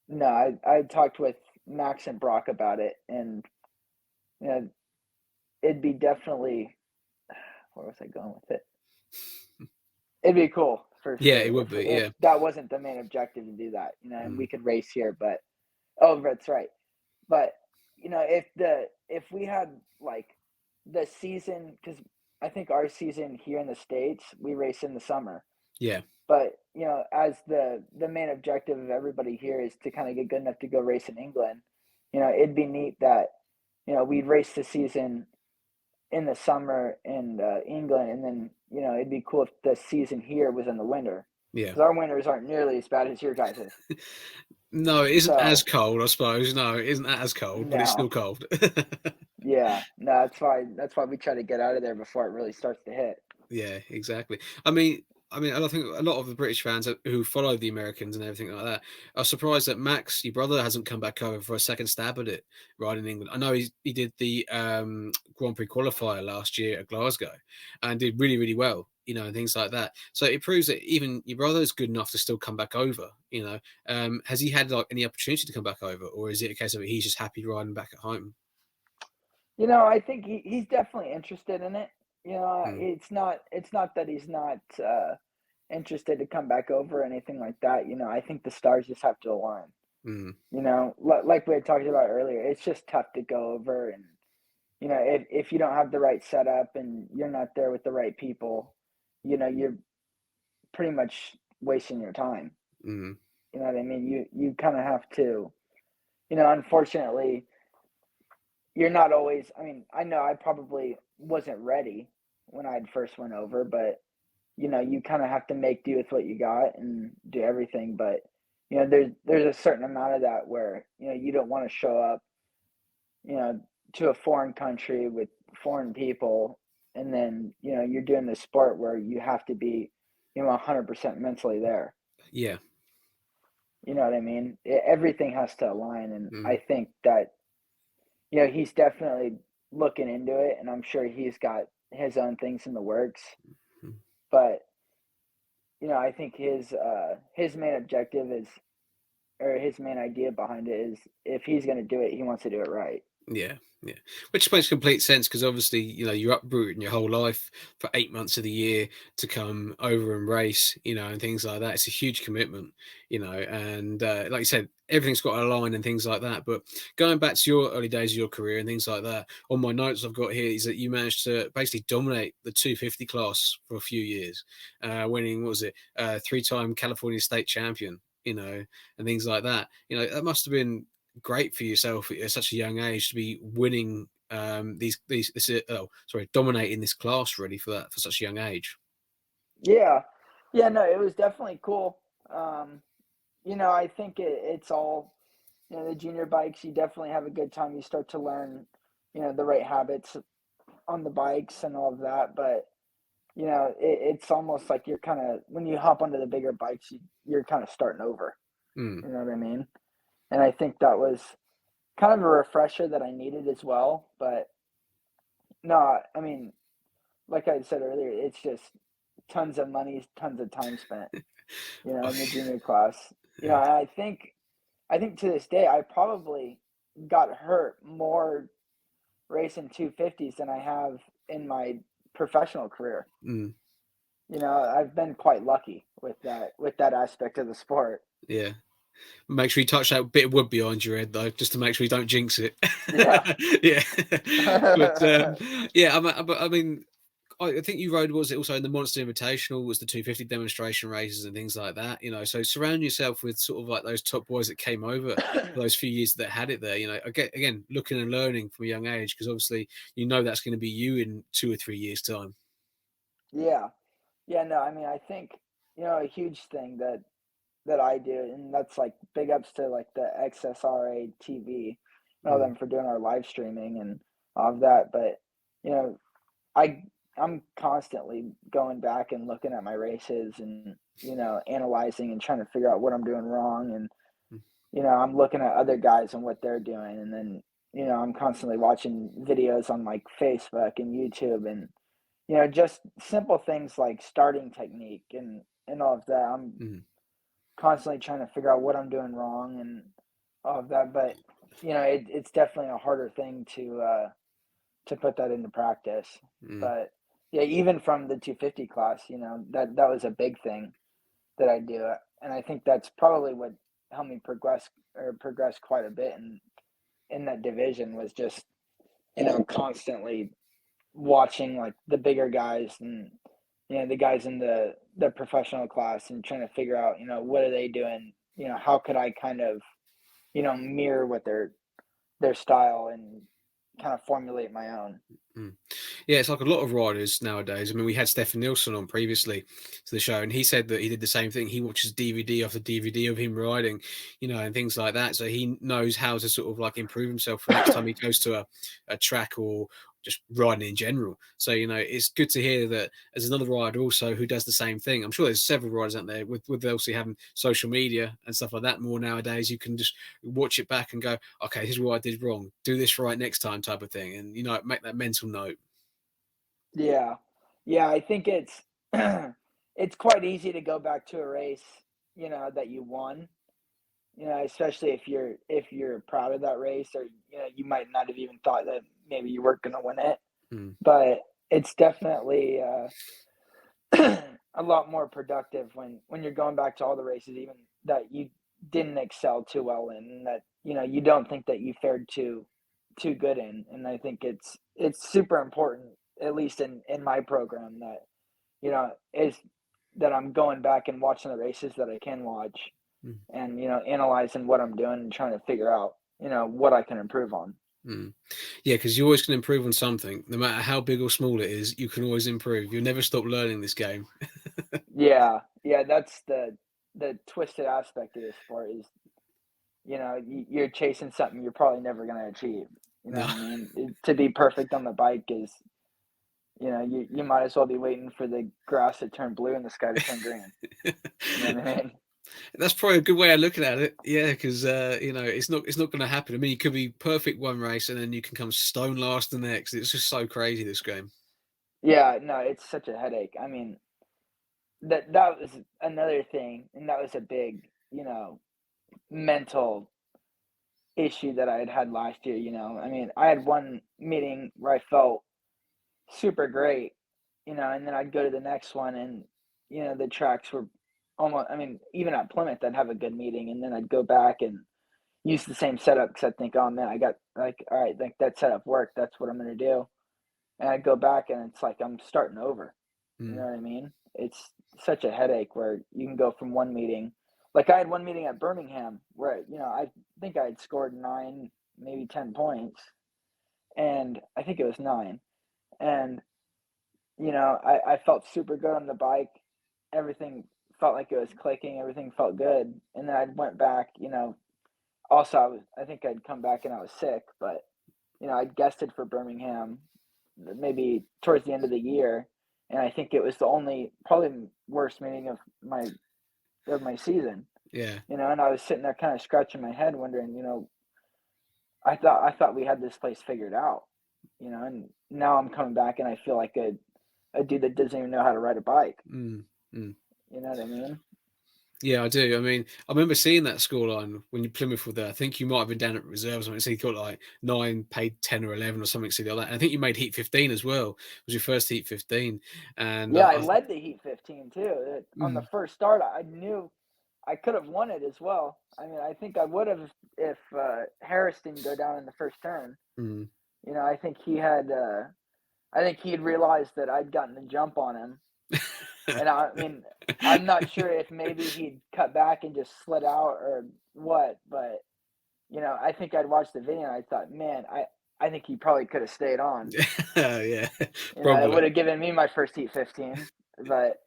no, I talked with Max and Brock about it, and it'd be definitely, where was I going with it? It'd be cool for sure. Yeah, it would be. If Yeah, that wasn't the main objective to do that, and we could race here. But that's right. But if we had like the season, because I think our season here in the States, we race in the summer. yeah, But as the main objective of everybody here is to kind of get good enough to go race in England, it'd be neat that we'd race the season in the summer in England, and then it'd be cool if the season here was in the winter. yeah. Because our winters aren't nearly as bad as your guys's. No, it isn't as So cold, I suppose. No, it isn't as cold, but it's still no, cold. yeah, no, that's why we try to get out of there before it really starts to hit. Yeah, exactly. I think a lot of the British fans who follow the Americans and everything like that are surprised that Max, your brother, hasn't come back over for a second stab at it riding in England. I know he did the Grand Prix qualifier last year at Glasgow and did really, really well, and things like that. So it proves that even your brother is good enough to still come back over. Has he had like any opportunity to come back over, or is it a case of he's just happy riding back at home? I think he's definitely interested in it. Mm, It's not that he's not interested to come back over or anything like that. I think the stars just have to align. mm, Like we had talked about earlier, it's just tough to go over, and if you don't have the right setup and you're not there with the right people, you're pretty much wasting your time. mm. You know what I mean? You kind of have to. Unfortunately, you're not always. I mean, I know I probably wasn't ready when I first went over, but you kind of have to make do with what you got and do everything. But there's a certain amount of that where you don't want to show up, you know, to a foreign country with foreign people, and then you're doing this sport where you have to be 100% mentally there. Yeah. You know what I mean? Everything has to align, and Mm, I think that he's definitely looking into it, and I'm sure he's got his own things in the works. mm. But I think his main objective is, or his main idea behind it is, if he's going to do it, he wants to do it right. Yeah, yeah. Which makes complete sense because obviously, you're uprooting your whole life for 8 months of the year to come over and race, and things like that. It's a huge commitment, and like you said, everything's got to align and things like that. But going back to your early days of your career and things like that, on my notes I've got here is that you managed to basically dominate the 250 class for a few years, winning, what was it, three-time California state champion, and things like that. That must have been great for yourself at such a young age to be winning dominating this class really for such a young age. Yeah, yeah, no, it was definitely cool. I think it's all, the junior bikes. You definitely have a good time. You start to learn, the right habits on the bikes and all of that. But you know, it's almost like you're kind of, when you hop onto the bigger bikes, you're kind of starting over. Mm. You know what I mean? And I think that was kind of a refresher that I needed as well. But no, I mean, like I said earlier, it's just tons of money, tons of time spent, you know, Oh, in the junior class. You know, yeah. I think to this day, I probably got hurt more racing 250s than I have in my professional career. Mm. You know, I've been quite lucky with that aspect of the sport. Yeah. Make sure you touch that bit of wood behind your head, though, just to make sure you don't jinx it. Yeah. Yeah, but yeah, I mean, I think you rode, was it also in the Monster Invitational, was the 250 demonstration races and things like that. You know, so surround yourself with sort of like those top boys that came over for those few years that had it there. You know, again, looking and learning from a young age, because obviously you know that's going to be you in 2 or 3 years' time. Yeah. Yeah, no, I mean, I think, you know, a huge thing that I do, and that's like big ups to like the XSRA TV, know Mm, them for doing our live streaming and all of that. But you know, I I'm constantly going back and looking at my races and you know analyzing and trying to figure out what I'm doing wrong. And mm, you know, I'm looking at other guys and what they're doing, and then you know, I'm constantly watching videos on like Facebook and YouTube, and you know, just simple things like starting technique and all of that. I'm mm, constantly trying to figure out what I'm doing wrong and all of that. But you know, it's definitely a harder thing to put that into practice. mm, But yeah, even from the 250 class, you know, that was a big thing that I do, and I think that's probably what helped me progress quite a bit in that division was just you know constantly watching like the bigger guys and you know the guys in the professional class and trying to figure out you know what are they doing, you know how could I kind of you know mirror what their style and kind of formulate my own. mm. Yeah, it's like a lot of riders nowadays. I mean, we had Stefan Nilsson on previously to the show, and he said that he did the same thing. He watches DVD after DVD of him riding, you know, and things like that. So he knows how to sort of like improve himself for next time he goes to a track or just riding in general. So, you know, it's good to hear that there's another rider also who does the same thing. I'm sure there's several riders out there with obviously having social media and stuff like that more nowadays. You can just watch it back and go, okay, here's what I did wrong. Do this right next time type of thing. And, you know, make that mental note. Yeah, yeah, I think it's it's quite easy to go back to a race you know that you won, you know especially if you're proud of that race or you know you might not have even thought that maybe you weren't going to win it, Mm. but it's definitely a lot more productive when you're going back to all the races even that you didn't excel too well in and that you know you don't think that you fared too good in. And I think it's super important, at least in my program, that you know is that I'm going back and watching the races that I can watch Mm. and you know analyzing what I'm doing and trying to figure out you know what I can improve on. Mm. Yeah, because you always can improve on something, no matter how big or small it is. You can always improve. You'll never stop learning this game. Yeah, yeah, that's the twisted aspect of this sport is you know, you're chasing something you're probably never going to achieve. You know No. what I mean? To be perfect on the bike is, you know, you might as well be waiting for the grass to turn blue and the sky to turn green. You know what I mean? That's probably a good way of looking at it. Yeah, because you know it's not going to happen. I mean, you could be perfect one race and then you can come stone last the next. It's just so crazy, this game. Yeah, no, it's such a headache. I mean, that was another thing, and that was a big, you know, mental issue that I had last year. You know, I mean, I had one meeting where I felt super great, you know, and then I'd go to the next one and, you know, the tracks were almost, I mean, even at Plymouth, I'd have a good meeting and then I'd go back and use the same setup because I think, oh man, I got like, all right, like that setup worked. That's what I'm going to do. And I'd go back and it's like I'm starting over. You know Mm. what I mean? It's such a headache where you can go from one meeting. Like I had one meeting at Birmingham where, you know, I think I had scored 9, maybe 10 points. And I think it was 9. And you know, I felt super good on the bike. Everything felt like it was clicking. Everything felt good. And then I went back, you know, also I think I'd come back and I was sick, but, you know, I guested for Birmingham maybe towards the end of the year. and I think it was the only probably worst meeting of my season. Yeah. And I was sitting there kind of scratching my head, wondering, I thought we had this place figured out, and now I'm coming back and I feel like a dude that doesn't even know how to ride a bike. Mm. You know what I mean? Yeah, I do. I mean, I remember seeing that scoreline when you Plymouth were there. I think you might have been down at reserves. I mean, so you got like 9, paid 10 or 11 or something silly like that. And I think you made Heat 15 as well. It was your first Heat 15. And Yeah, I led the Heat 15 too. On the mm, first start, I knew I could have won it as well. I mean, I think I would have if Harris didn't go down in the first turn. mm. I think he had. I think he had realized that I'd gotten the jump on him, and I mean, I'm not sure if maybe he'd cut back and just slid out or what, but I think I'd watched the video and I thought, man, I think he probably could have stayed on. Yeah, It probably. would have given me my first Heat 15, but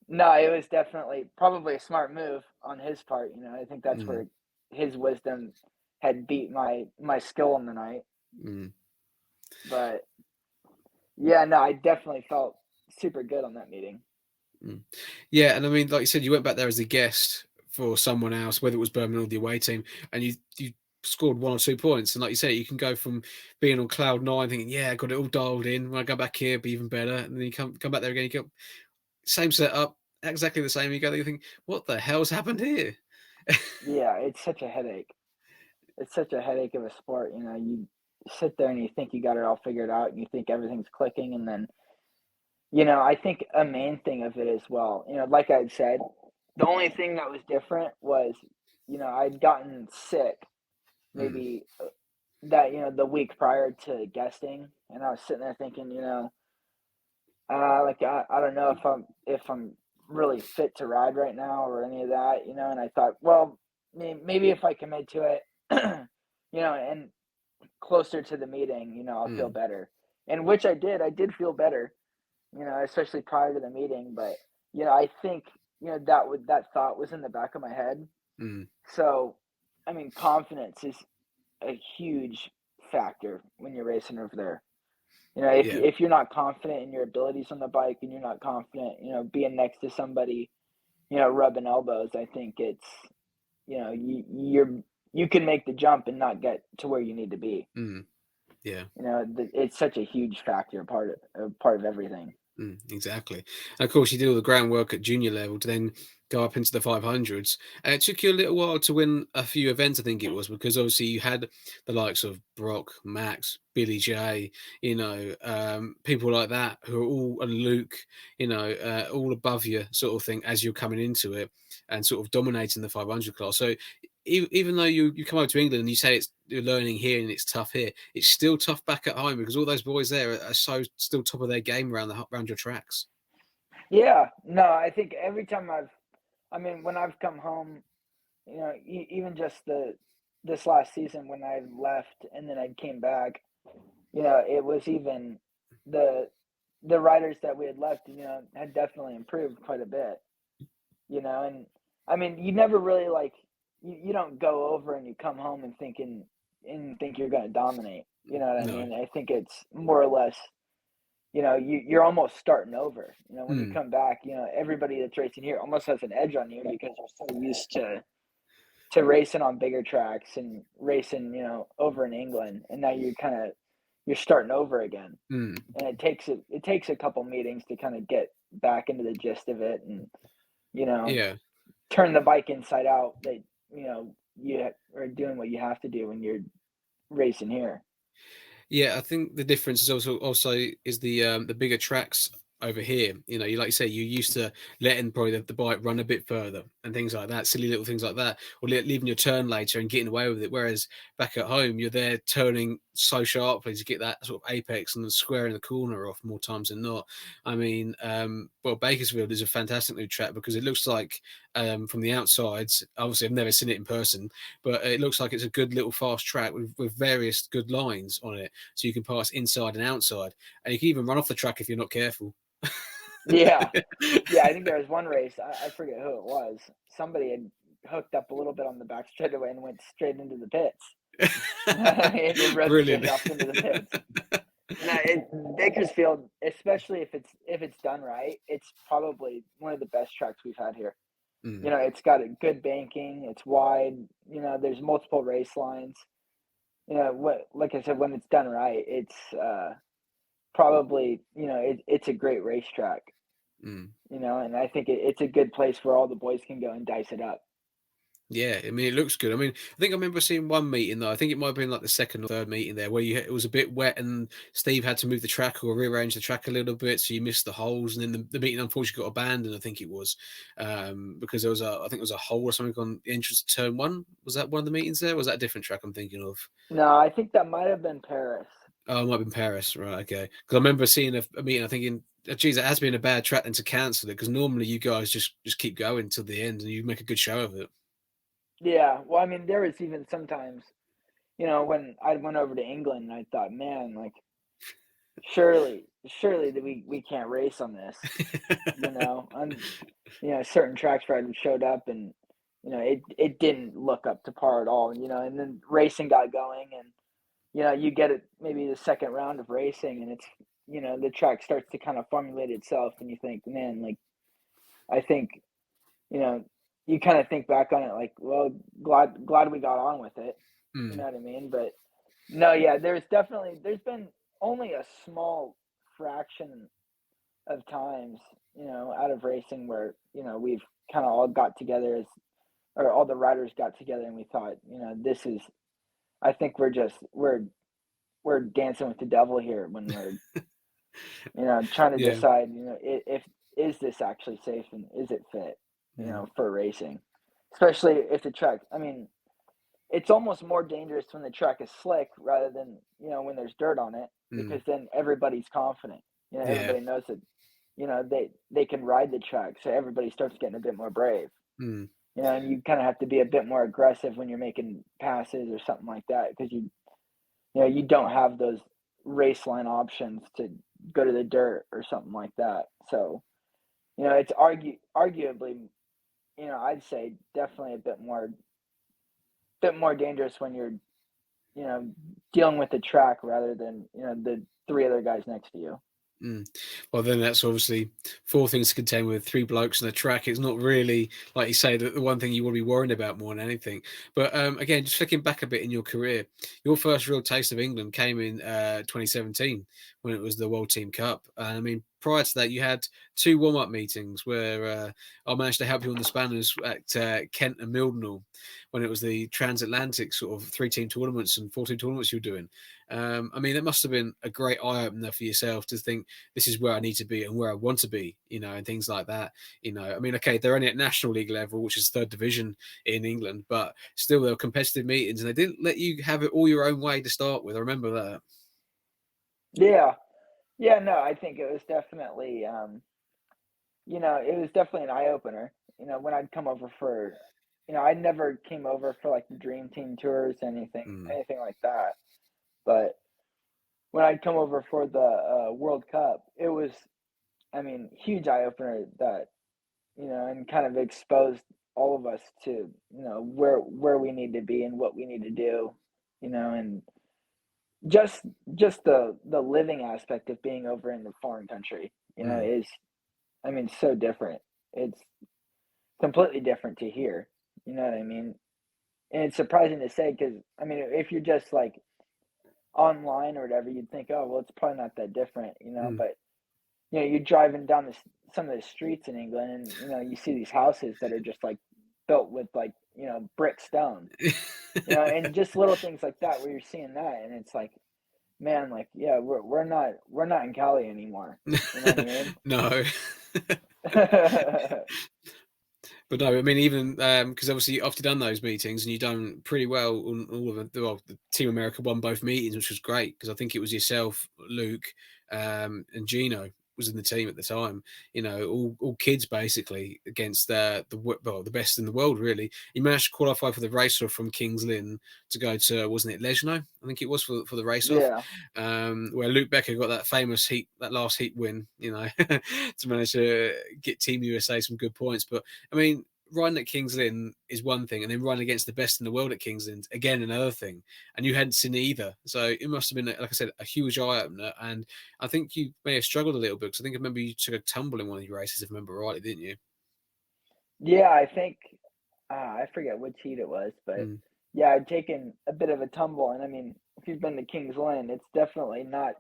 no, it was definitely probably a smart move on his part. I think that's Mm, where his wisdom had beat my skill on the night. mm. But yeah, no, I definitely felt super good on that meeting. Mm. Yeah, and I mean, like you said, you went back there as a guest for someone else, whether it was Birmingham or the away team, and you scored 1 or 2 points. And like you said, you can go from being on cloud 9, thinking, "Yeah, I got it all dialed in. When I go back here, it'll be even better." And then you come back there again, you go same setup, exactly the same. You go there, you think, "What the hell's happened here?" Yeah, it's such a headache. It's such a headache of a sport. You sit there and you think you got it all figured out, and you think everything's clicking, and then I think a main thing of it as well. Like I said, the only thing that was different was, I'd gotten sick Mm, maybe that the week prior to guesting, and I was sitting there thinking, like I don't know if I'm really fit to ride right now or any of that, and I thought, well, maybe if I commit to it, and closer to the meeting, I'll feel mm, better, and which I did feel better, especially prior to the meeting, but I think that thought was in the back of my head, mm. so I mean, confidence is a huge factor when you're racing over there. Yeah. If you're not confident in your abilities on the bike and you're not confident, being next to somebody, rubbing elbows, I think it's, you can make the jump and not get to where you need to be. Mm, yeah. It's such a huge factor, part of everything. Exactly. And of course, you did all the groundwork at junior level to then go up into the 500s. And it took you a little while to win a few events, I think it was, because obviously you had the likes of Brock, Max, Billy J, people like that who are all, and Luke, all above you sort of thing as you're coming into it and sort of dominating the 500 class. So even though you come over to England and you say you're learning here and it's tough here, it's still tough back at home because all those boys there are so still top of their game around your tracks. Yeah, no, I think every time when I've come home, even just this last season when I left and then I came back, it was even the the riders that we had left, had definitely improved quite a bit, and I mean, you never really like you don't go over and you come home and think you're going to dominate. You know what I No. mean? I think it's more or less, you're almost starting over. When you Mm, come back, everybody that's racing here almost has an edge on you because they're so used to racing on bigger tracks and racing, over in England, and now you're starting over again, mm, and it takes a couple meetings to kind of get back into the gist of it, and you know yeah. turn the bike inside out. That you are doing what you have to do when you're racing here. Yeah, I think the difference is also is the bigger tracks over here. You like you say, you're used to letting probably the bike run a bit further and things like that, silly little things like that, or leaving your turn later and getting away with it. Whereas back at home, you're there turning so sharply to get that sort of apex and then squaring the corner off more times than not. I mean, well, Bakersfield is a fantastic new track because it looks like from the outside. Obviously, I've never seen it in person, but it looks like it's a good little fast track with various good lines on it, so you can pass inside and outside, and you can even run off the track if you're not careful. Yeah, yeah. I think there was one race. I forget who it was. Somebody had hooked up a little bit on the back straightaway and went straight into the pits. It rode Brilliant. straight off into the pits. Bakersfield, especially if it's done right, it's probably one of the best tracks we've had here. Mm. It's got a good banking, it's wide, there's multiple race lines. Like I said, when it's done right, it's probably, it's a great racetrack, Mm. and I think it's a good place where all the boys can go and dice it up. Yeah, I mean, it looks good. I mean, I think I remember seeing one meeting though. I think it might have been like the second or third meeting there, where it was a bit wet, and Steve had to move the track or rearrange the track a little bit, so you missed the holes, and then the meeting unfortunately got abandoned. I think it was because there was I think it was a hole or something on the entrance to turn one. Was that one of the meetings there? Or was that a different track I'm thinking of? No, I think that might have been Paris. Oh, it might have been Paris, right? Okay, because I remember seeing a meeting. I thinking, geez, it has been a bad track, and to cancel it because normally you guys just keep going till the end and you make a good show of it. Yeah, well, I mean, there was even sometimes, when I went over to England, and I thought, man, like, surely that we can't race on this, on certain tracks where I showed up, and it didn't look up to par at all, and then racing got going, and you get it maybe the second round of racing, and it's the track starts to kind of formulate itself, and you think, man, like, I think you know you kind of think back on it like, well, glad we got on with it, you know Mm, what I mean? But no, yeah, there's been only a small fraction of times, out of racing where, we've kind of all got together or all the riders got together and we thought, this is, I think we're dancing with the devil here when we're, trying to yeah. decide, if is this actually safe and is it fit, Mm, for racing, especially if the track, I mean, it's almost more dangerous when the track is slick rather than, when there's dirt on it, mm, because then everybody's confident. yeah. Everybody knows that, they can ride the track, so everybody starts getting a bit more brave. Mm, And you kind of have to be a bit more aggressive when you're making passes or something like that, because you don't have those race line options to go to the dirt or something like that. So, it's arguably, I'd say definitely a bit more dangerous when you're, you know, dealing with the track rather than, the three other guys next to you. mm. Well, then that's obviously four things to contend with three blokes on the track. It's not really, like you say, the one thing you want to be worrying about more than anything. But again, just looking back a bit in your career, your first real taste of England came in 2017 when it was the World Team Cup. I mean, prior to that, you had two warm-up meetings where I managed to help you on the spanners at Kent and Mildenhall when it was the transatlantic sort of three-team tournaments and four-team tournaments you were doing. I mean, it must have been a great eye opener for yourself to think this is where I need to be and where I want to be, and things like that. I mean, okay, they're only at National League level, which is third division in England, but still, they were competitive meetings and they didn't let you have it all your own way to start with. I remember that. Yeah. Yeah, no, I think it was definitely, it was definitely an eye opener. When I'd come over for, I never came over for like the Dream Team tours, Mm, anything like that. But when I'd come over for the World Cup, it was, I mean, huge eye opener that, and kind of exposed all of us to, where we need to be and what we need to do, and just just the living aspect of being over in the foreign country, mm, is, I mean, so different. It's completely different to here. You know what I mean? And it's surprising to say because, I mean, if you're just like online or whatever, you'd think, oh, well, it's probably not that different, mm. But you're driving down some of the streets in England, and you see these houses that are just like built with like brick stone, and just little things like that where you're seeing that, and it's like, man, like, yeah, we're not in Cali anymore. You know what I mean? No. But no, I mean, even because obviously after you've done those meetings and you've done pretty well on all of them. Well, the Team America won both meetings, which was great because I think it was yourself, Luke, and Gino was in the team at the time. All kids basically against the best in the world. Really, you managed to qualify for the race off from Kings Lynn to go to, wasn't it Legno? I think it was for the race off, Yeah. where Luke Becker got that famous heat, that last heat win. To manage to get Team USA some good points. But I mean, riding at Kings Lynn is one thing, and then riding against the best in the world at Kings Lynn again another thing. And you hadn't seen either, so it must have been, like I said, a huge eye opener. And I think you may have struggled a little bit, because I remember you took a tumble in one of your races, if I remember rightly, didn't you? Yeah, I think I forget which heat it was, but Mm. yeah, I'd taken a bit of a tumble, and I mean, if you've been to Kings Lynn, it's definitely not.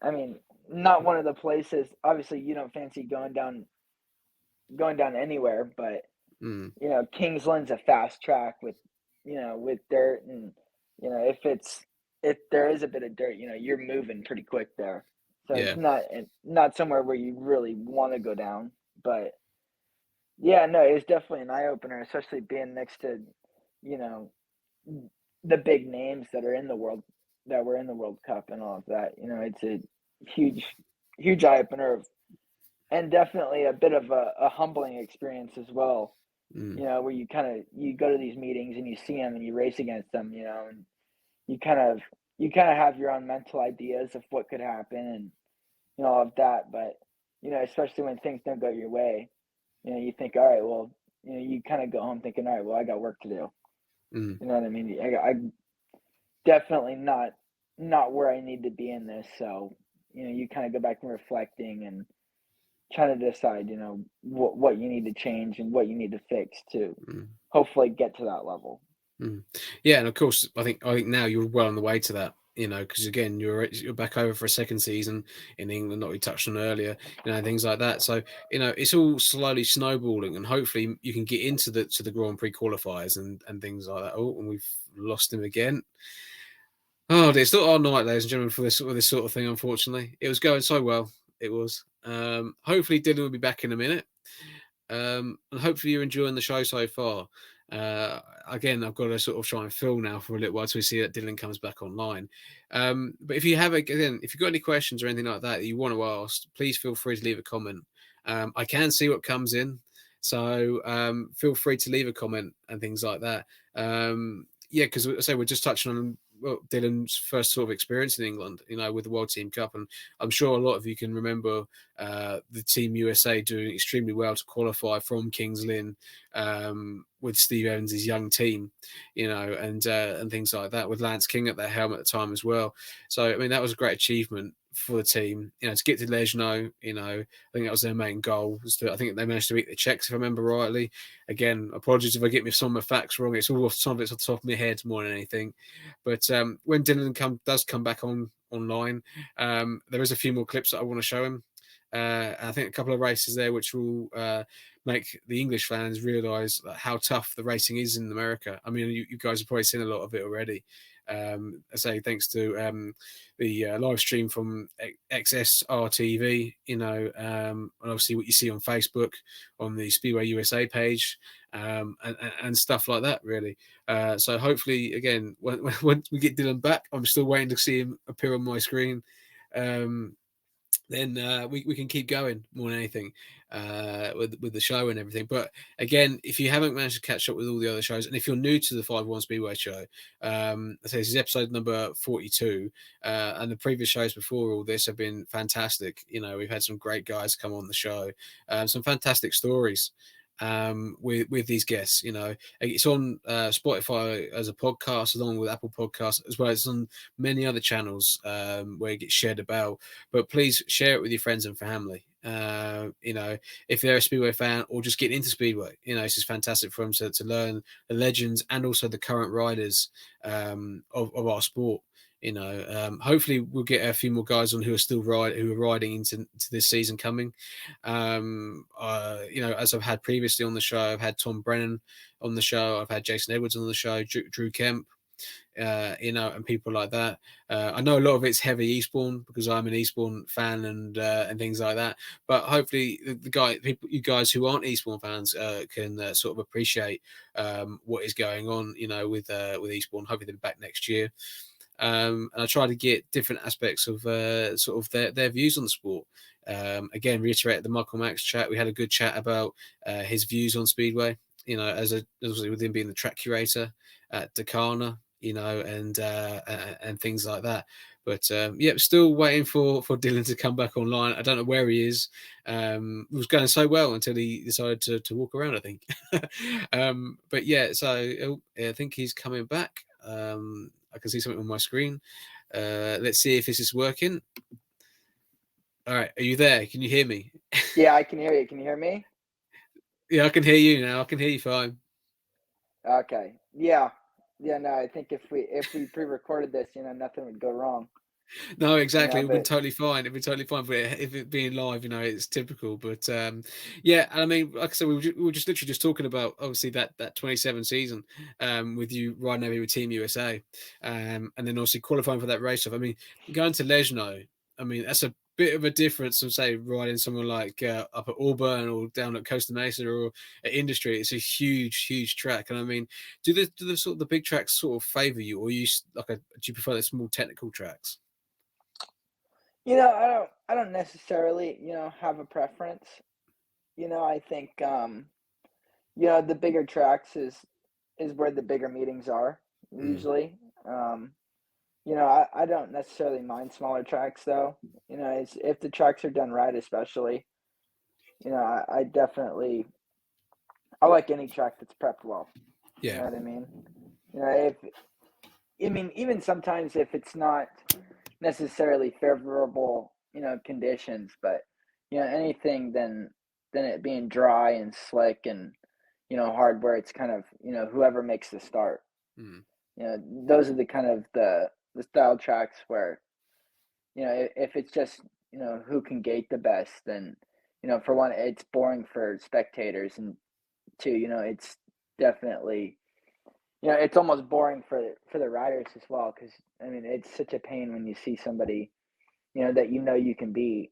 I mean, not one of the places. Obviously, you don't fancy going down anywhere, but Mm. you know, Kings Lynn's a fast track with, you know, with dirt, and you know, if there is a bit of dirt, you know, you're moving pretty quick there. So Yeah. it's not somewhere where you really want to go down, but yeah, no, it was definitely an eye opener, especially being next to, you know, the big names that are in the world that were in the World Cup and all of that. You know, it's a huge, huge eye opener, and definitely a bit of a humbling experience as well. Mm. You know, where you go to these meetings and you see them and you race against them. You know, and you kind of have your own mental ideas of what could happen and you know all of that. But you know, especially when things don't go your way, you know, you think, all right, well, you know, you kind of go home thinking, all right, well, I got work to do. Mm. You know what I mean? I definitely not where I need to be in this. So, you know, you kind of go back and reflecting and trying to decide, you know, what you need to change and what you need to fix to Mm. hopefully get to that level. Mm. Yeah, and of course, I think now you're well on the way to that. You know, because again, you're back over for a second season in England, not we touched on earlier. You know, things like that. So you know, it's all slowly snowballing, and hopefully you can get into the Grand Prix qualifiers and things like that. Oh, and we've lost him again. Oh, it's not our night, ladies and gentlemen, for this sort of thing. Unfortunately, it was going so well. It was. Hopefully, Dylan will be back in a minute. And hopefully you're enjoying the show so far. Again, I've got to sort of try and fill now for a little while till we see that Dylan comes back online. But if you have, again, if you've got any questions or anything like that you want to ask, please feel free to leave a comment. I can see what comes in, so feel free to leave a comment and things like that. Yeah, because I say we're just touching on Dylan's first sort of experience in England, you know, with the World Team Cup, and I'm sure a lot of you can remember the Team USA doing extremely well to qualify from Kings Lynn with Steve Evans' young team, you know, and things like that, with Lance King at their helm at the time as well. So I mean, that was a great achievement for the team, you know, to get to Lejno. You know, I think that was their main goal. I think they managed to beat the Czechs, if I remember rightly. Again, apologies if I get me some of the facts wrong. It's all some of it's off the top of my head more than anything. But when Dylan does come back online, there is a few more clips that I want to show him. I think a couple of races there which will make the English fans realise how tough the racing is in America. I mean, you guys have probably seen a lot of it already. I say thanks to the live stream from XSRTV, you know, and obviously what you see on Facebook, on the Speedway USA page, and stuff like that, really. So hopefully, again, when we get Dylan back, I'm still waiting to see him appear on my screen. Then we can keep going more than anything with the show and everything. But again, if you haven't managed to catch up with all the other shows, and if you're new to the Five-1 Speedway Show, I say this is episode number 42, and the previous shows before all this have been fantastic. You know, we've had some great guys come on the show, some fantastic stories with these guests. You know, it's on Spotify as a podcast, along with Apple Podcasts, as well as on many other channels where it gets shared about. But please share it with your friends and family. You know, if they're a Speedway fan or just getting into Speedway, you know, this is fantastic for them to learn the legends and also the current riders of our sport. You know, hopefully we'll get a few more guys on who are riding into this season coming. You know, as I've had previously on the show, I've had Tom Brennan on the show, I've had Jason Edwards on the show, Drew Kemp, you know, and people like that. I know a lot of it's heavy Eastbourne because I'm an Eastbourne fan and things like that. But hopefully, you guys who aren't Eastbourne fans can sort of appreciate what is going on, you know, with Eastbourne. Hopefully, they'll be back next year. And I try to get different aspects of sort of their views on the sport. Again, reiterate the Michael Max chat. We had a good chat about his views on Speedway. You know, as with him being the track curator at Dakar, you know, and things like that. But yeah, still waiting for Dillon to come back online. I don't know where he is. It was going so well until he decided to walk around, I think. But yeah, so I think he's coming back. I can see something on my screen. Let's see if this is working. All right, are you there? Can you hear me? Yeah, I can hear you. Can you hear me? Yeah, I can hear you now. I can hear you fine. Okay. Yeah. Yeah, no, I think if we pre-recorded this, nothing would go wrong. No, exactly. It would be But totally fine. It'd be totally fine. But if it being live, it's typical. But yeah, and I mean, like I said, we were just literally just talking about obviously that 27 season with you riding over with Team USA, and then obviously qualifying for that race off. I mean, going to Lesno, I mean, that's a bit of a difference from say riding somewhere like up at Auburn or down at Costa Mesa or at Industry. It's a huge track, and I mean, do the sort of the big tracks sort of favor you, or you do you prefer the small technical tracks? I don't necessarily, have a preference. I think the bigger tracks is where the bigger meetings are Mm, usually. I don't necessarily mind smaller tracks though. It's, if the tracks are done right, especially. I definitely I like any track that's prepped well. You yeah. know what I mean? If I mean even sometimes if it's not necessarily favorable, conditions, but anything than it being dry and slick and hard where it's kind of whoever makes the start. Mm. Those are the kind of the style tracks where if it's just who can gate the best, then for one it's boring for spectators, and two it's definitely it's almost boring for the riders as well, because I mean it's such a pain when you see somebody that you can beat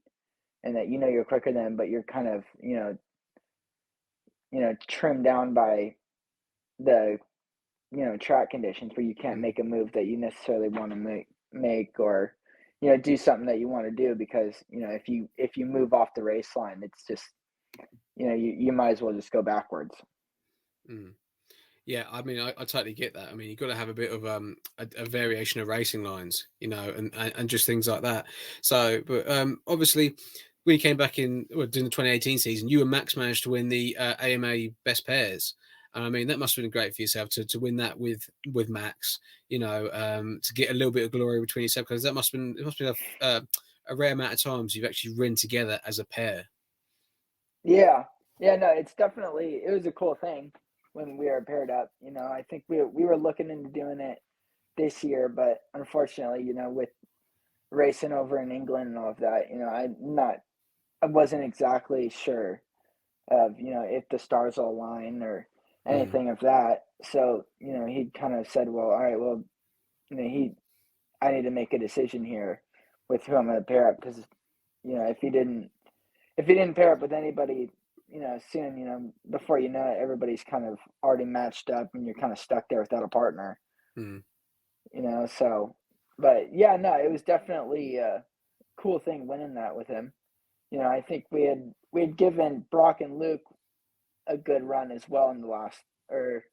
and that you're quicker than, but you're kind of trimmed down by the track conditions where you can't Mm. make a move that you necessarily want to make, or do something that you want to do, because if you move off the race line, it's just you might as well just go backwards. Mm. Yeah, I mean, I totally get that. I mean, you've got to have a bit of a variation of racing lines, and just things like that. So, but obviously, when you came back in during the 2018 season, you and Max managed to win the AMA Best Pairs. And I mean, that must have been great for yourself to win that with Max. To get a little bit of glory between yourself, because that must have been a rare amount of times you've actually ridden together as a pair. Yeah, yeah, no, it was a cool thing when we were paired up. I think we were looking into doing it this year, but unfortunately, with racing over in England and all of that, I wasn't exactly sure of if the stars will align or Mm. anything of that. So he kind of said, well, all right, well, he I need to make a decision here with who I'm going to pair up, because if he didn't pair up with anybody, soon, before you know it, everybody's kind of already matched up and you're kind of stuck there without a partner. Mm. So, but yeah, no, it was definitely a cool thing winning that with him. I think we had given Brock and Luke a good run as well in the last, or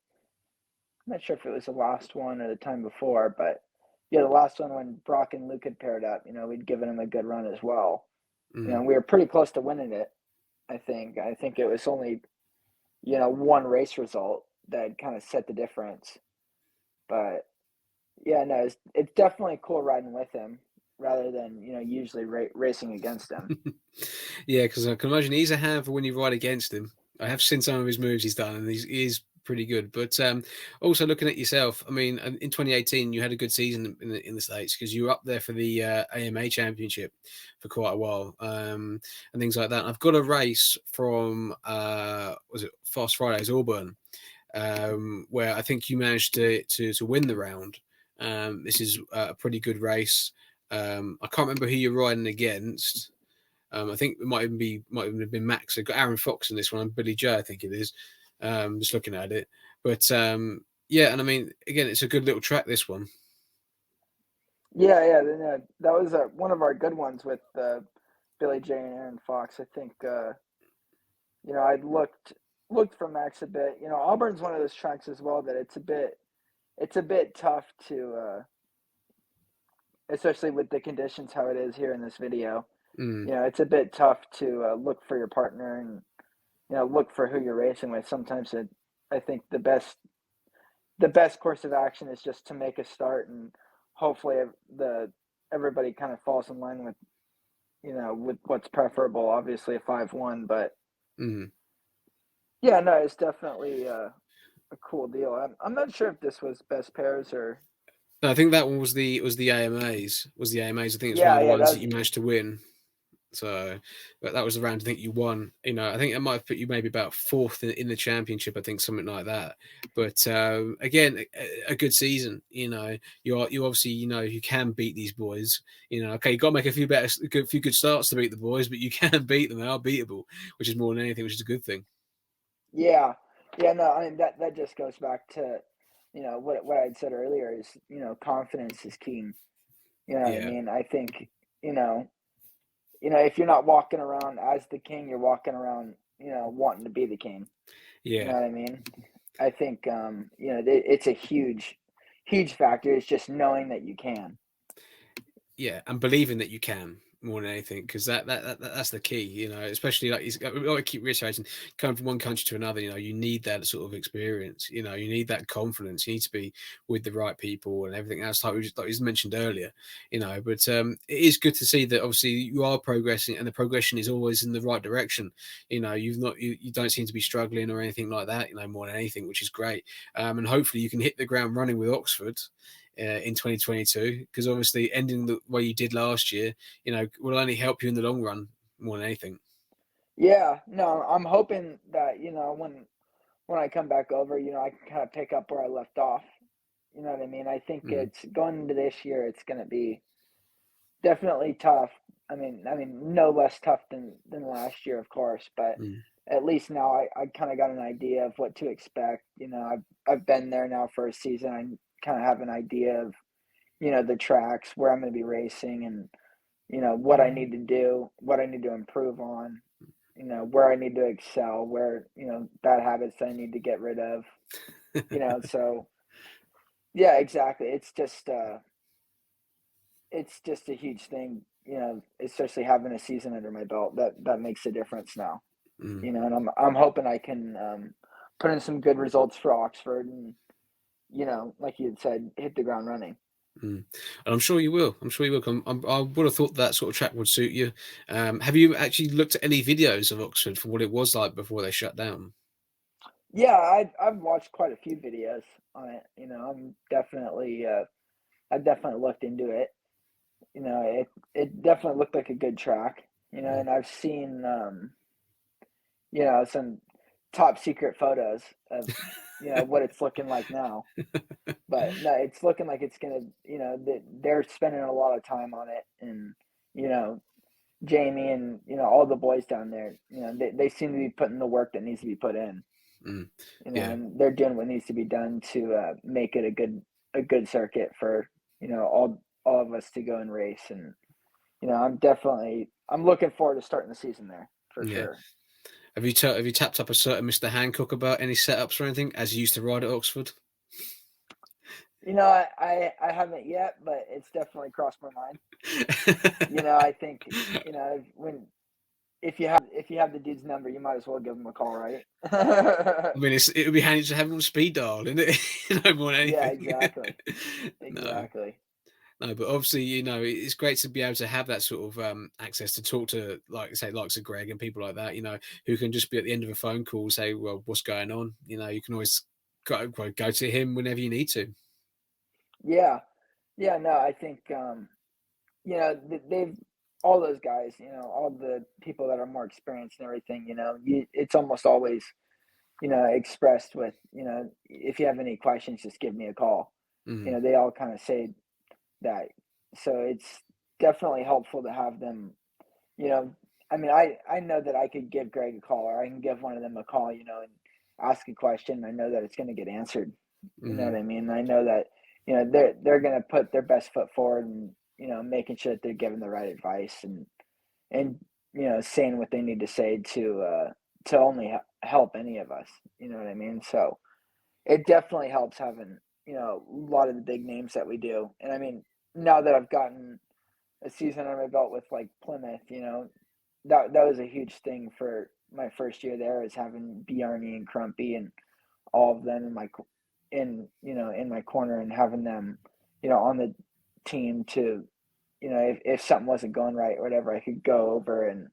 I'm not sure if it was the last one or the time before, but yeah, the last one when Brock and Luke had paired up, we'd given him a good run as well. Mm. We were pretty close to winning it. I think. I think it was only one race result that kind of set the difference. But yeah, no, it's definitely cool riding with him rather than usually racing against him. Yeah, because I can imagine he's a handful when you ride against him. I have seen some of his moves he's done, and he is pretty good. But also looking at yourself, I mean, in 2018 you had a good season in the States, because you were up there for the AMA Championship for quite a while, and things like that. And I've got a race from was it Fast Fridays Auburn, where I think you managed to win the round. This is a pretty good race. I can't remember who you're riding against. I think it might even have been Max. I've got Aaron Fox in this one, and Billy Joe, I think it is. Just looking at it, but yeah, and I mean, again, it's a good little track. This one. Yeah, yeah, that was one of our good ones with Billy J and Aaron Fox. I think I looked for Max a bit. Auburn's one of those tracks as well that it's a bit tough to especially with the conditions how it is here in this video. Mm. It's a bit tough to look for your partner and look for who you're racing with. Sometimes I think the best course of action is just to make a start, and hopefully everybody kind of falls in line with with what's preferable. Obviously a 5-1, but Mm. yeah, no, it's definitely a cool deal. I'm not sure if this was best pairs or No, I think that one was the AMAs. Was the AMAs? I think it's one of yeah, the yeah, ones that that's you managed to win. So, but that was the round I think you won. I think it might have put you maybe about fourth in the championship. I think something like that. But again, a good season. You obviously you can beat these boys. Okay, you got to make a few good starts to beat the boys, but you can beat them. They are beatable, which is more than anything, which is a good thing. yeah, yeah. No, I mean that just goes back to what I'd said earlier is confidence is key. You know what I Yeah, mean? I think you know if you're not walking around as the king, you're walking around wanting to be the king. You know yeah. what I mean? I think it's a huge factor. It's just knowing that you can. Yeah, and believing that you can more than anything, because that's the key. Especially like I keep reiterating, coming from one country to another. You need that sort of experience. You need that confidence. You need to be with the right people and everything else, like we mentioned earlier. But it is good to see that obviously you are progressing, and the progression is always in the right direction. You don't seem to be struggling or anything like that. More than anything, which is great. And hopefully you can hit the ground running with Oxford in 2022, because obviously ending the way you did last year, will only help you in the long run more than anything. Yeah, no, I'm hoping that when I come back over, I can kind of pick up where I left off. You know what I mean? I think Mm, it's going into this year. It's going to be definitely tough. I mean, no less tough than last year, of course, but mm, at least now I kind of got an idea of what to expect. I've been there now for a season. I kind of have an idea of the tracks where I'm going to be racing and what I need to do, what I need to improve on, where I need to excel, where bad habits I need to get rid of. So yeah, exactly. It's just a huge thing, especially having a season under my belt. That makes a difference now. mm, And I'm hoping I can put in some good results for Oxford and like you had said, hit the ground running. mm. And I'm sure you will. I'm sure you will. I would have thought that sort of track would suit you. Have you actually looked at any videos of Oxford for what it was like before they shut down? Yeah, I've watched quite a few videos on it. I definitely looked into it. It definitely looked like a good track. Mm. And I've seen some top secret photos of what it's looking like now. But no, it's looking like it's gonna, they're spending a lot of time on it, and you know, Jamie and all the boys down there, they seem to be putting the work that needs to be put in, Mm. Yeah. and they're doing what needs to be done to make it a good circuit for all of us to go and race, and I'm looking forward to starting the season there for Yeah. sure. Have you tapped up a certain Mr. Hancock about any setups or anything as you used to ride at Oxford? I haven't yet, but it's definitely crossed my mind. I think when if you have the dude's number, you might as well give him a call, right? I mean, it would be handy to have it on speed dial, isn't it? More than Yeah, anything. exactly, No, exactly. no, but obviously, it's great to be able to have that sort of access to talk to, like say, likes of Greg and people like that. Who can just be at the end of a phone call, say, "Well, what's going on?" You can always go to him whenever you need to. Yeah, yeah. No, I think they've all those guys, all the people that are more experienced and everything. It's almost always expressed with if you have any questions, just give me a call. Mm, They all kind of say that, so it's definitely helpful to have them. You know, I mean, I know that I could give Greg a call, or I can give one of them a call, and ask a question. I know that it's going to get answered. You know mm, what I mean? I know that they're going to put their best foot forward, and making sure that they're giving the right advice, and saying what they need to say to only help any of us. You know what I mean? So it definitely helps having a lot of the big names that we do, and I mean now that I've gotten a season under my belt with like Plymouth, that was a huge thing for my first year there, is having Bjarni and Crumpy and all of them in my corner, and having them, on the team to, if something wasn't going right or whatever, I could go over and,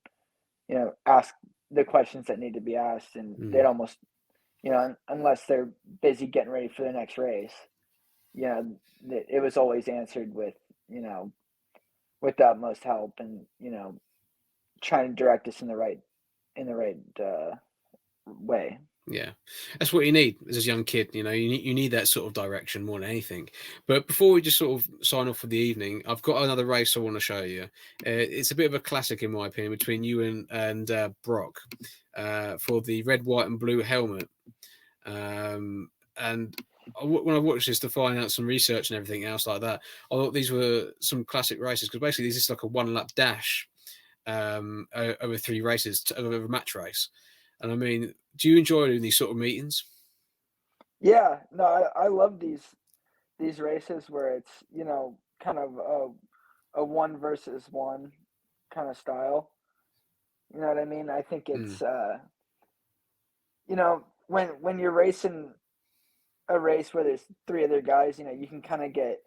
ask the questions that need to be asked, and they'd almost, unless they're busy getting ready for the next race, it was always answered with the utmost help, and trying to direct us in the right way. Yeah, that's what you need as a young kid. You need that sort of direction more than anything. But before we just sort of sign off for the evening, I've got another race I want to show you. It's a bit of a classic, in my opinion, between you and Brock for the red, white, and blue helmet. And when I watched this to find out some research and everything else like that, I thought these were some classic races, because basically this is like a one-lap dash over 3 races, over a match race. And I mean, do you enjoy doing these sort of meetings? Yeah, no, I love these races where it's, kind of a one versus one kind of style. You know what I mean? I think it's when you're racing a race where there's 3 other guys, you can kind of get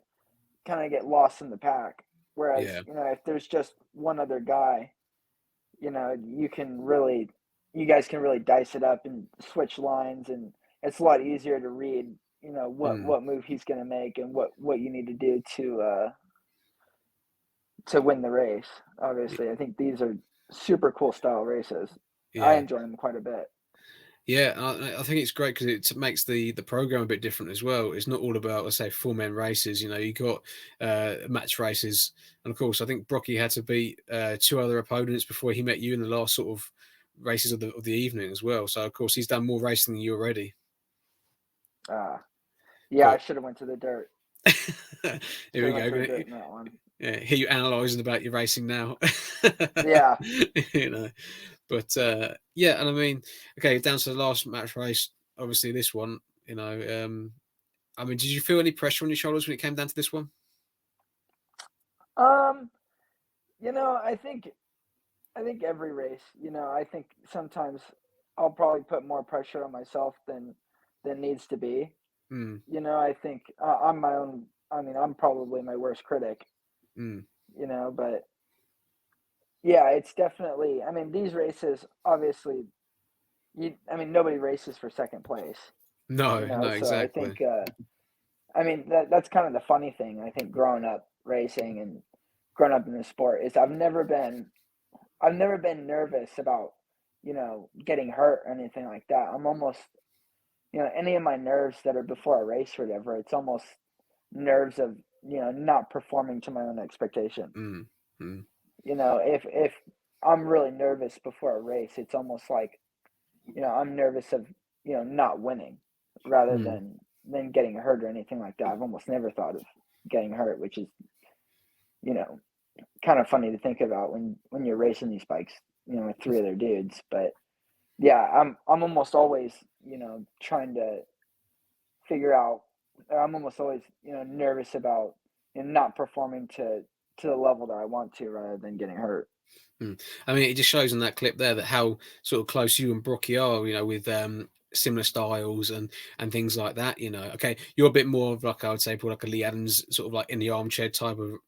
lost in the pack. Whereas, Yeah. if there's just one other guy, you guys can really dice it up and switch lines, and it's a lot easier to read, what move he's going to make, and what you need to do to win the race. Obviously, I think these are super cool style races. I Yeah. enjoy them quite a bit. Yeah, I think it's great because it makes the program a bit different as well. It's not all about, let's say, 4-man races. You got match races, and of course, I think Brocky had to beat 2 other opponents before he met you in the last sort of races of the evening as well. So of course, he's done more racing than you already. Yeah, I But should have went to the dirt. here we Should have went go. to the dirt in that one. Yeah, hear you analysing about your racing now. Yeah. But yeah, and I mean, okay, down to the last match race. Obviously, this one, I mean, did you feel any pressure on your shoulders when it came down to this one? Um, I think every race, I think sometimes I'll probably put more pressure on myself than needs to be. Mm, I think I'm my own. I mean, I'm probably my worst critic. mm. But yeah, it's definitely. I mean, these races, obviously, nobody races for second place. No, no, So I exactly. think, that's kind of the funny thing. I think growing up racing and growing up in the sport is I've never been nervous about, getting hurt or anything like that. I'm almost, any of my nerves that are before a race or whatever, it's almost nerves of, not performing to my own expectation. Mm, mm, If I'm really nervous before a race, it's almost like, I'm nervous of, not winning rather mm. than getting hurt or anything like that. I've almost never thought of getting hurt, which is, you know, kind of funny to think about when you're racing these bikes, with 3 other dudes. But yeah, I'm almost always, trying to figure out. I'm almost always, nervous about, not performing to the level that I want to, rather than getting hurt. I mean, it just shows in that clip there that how sort of close you and Brocky are, with similar styles and things like that. Okay, you're a bit more of, like, I would say, like a Lee Adams, sort of like in the armchair type of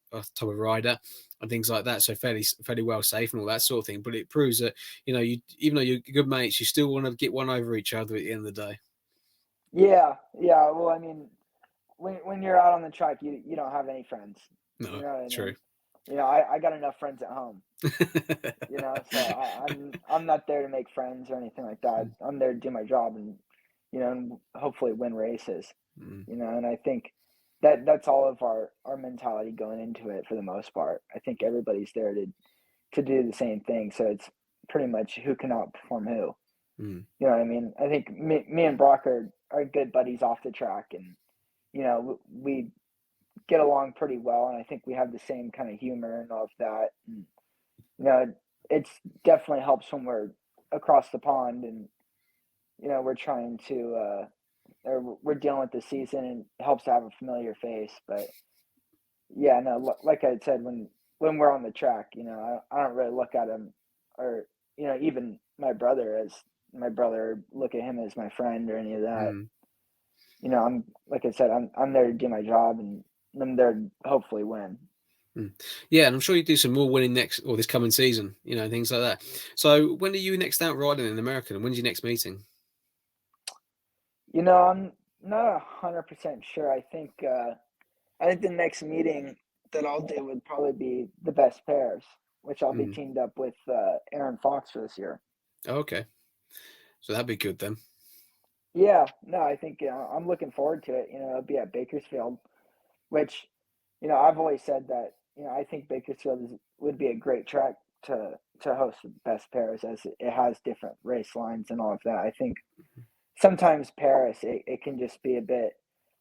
rider and things like that. So fairly well safe and all that sort of thing. But it proves that you, even though you're good mates, you still want to get one over each other at the end of the day. Yeah, yeah. Well, I mean, when you're out on the track, you don't have any friends. You No, know what I true. mean? I got enough friends at home. So I'm not there to make friends or anything like that. I'm there to do my job and, and hopefully win races. Mm. And I think that's all of our mentality going into it for the most part. I think everybody's there to do the same thing. So it's pretty much who can outperform who. Mm. You know what I mean? I think me and Brock are good buddies off the track, and we get along pretty well, and I think we have the same kind of humor and all of that. And, it's definitely helps when we're across the pond, and we're trying to or we're dealing with the season, and it helps to have a familiar face. But Yeah, no, like I said, when we're on the track, I don't really look at him, or even my brother, look at him as my friend or any of that. Mm. I'm like I said, I'm there to do my job, and I'm there to hopefully win. Yeah, and I'm sure you do some more winning next or this coming season, things like that. So when are you next out riding in America, and when's your next meeting? I'm not 100% sure. I think the next meeting that I'll do would probably be the best pairs, which I'll be Mm. teamed up with Aaron Fox for this year. Oh, okay, so that'd be good then. Yeah, no, I think I'm looking forward to it. It'll be at Bakersfield, which I've always said that I think Bakersfield would be a great track to host the best pairs, as it has different race lines and all of that. I think sometimes Paris, it can just be a bit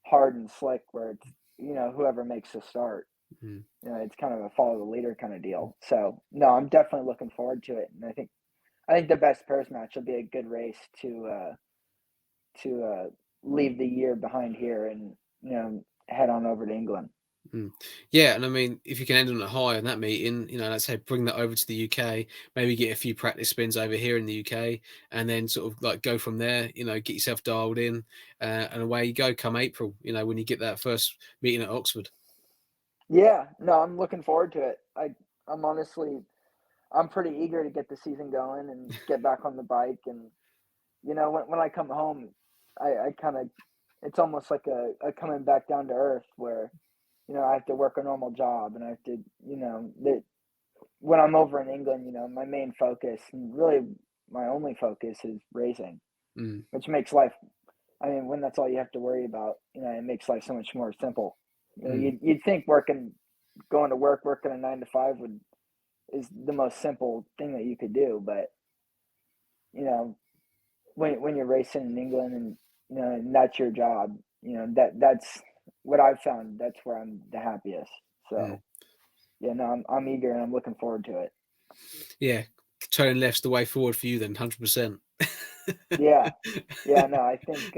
hard and slick, where it's whoever makes the start. Mm. It's kind of a follow the leader kind of deal. So no, I'm definitely looking forward to it, and I think the best pairs match will be a good race to leave the year behind here and head on over to England. Mm. Yeah, and I mean, if you can end on a high on that meeting, let's say bring that over to the UK, maybe get a few practice spins over here in the UK, and then sort of like go from there. Get yourself dialed in, and away you go. Come April, when you get that first meeting at Oxford. Yeah, no, I'm looking forward to it. I'm honestly, I'm pretty eager to get the season going and get back on the bike. And when I come home, I kind of, it's almost like a coming back down to earth, where I have to work a normal job, and I have to, that when I'm over in England, my main focus, and really my only focus, is racing, Mm. which makes life. I mean, when that's all you have to worry about, it makes life so much more simple. Mm. You'd think going to work, working a 9 to 5 is the most simple thing that you could do, but you know, when you're racing in England, and and that's your job, that's what I've found. That's where I'm the happiest. Mm. So yeah, no, I'm eager, and I'm looking forward to it. Yeah, turning left's the way forward for you then, 100%. Yeah, yeah, no, I think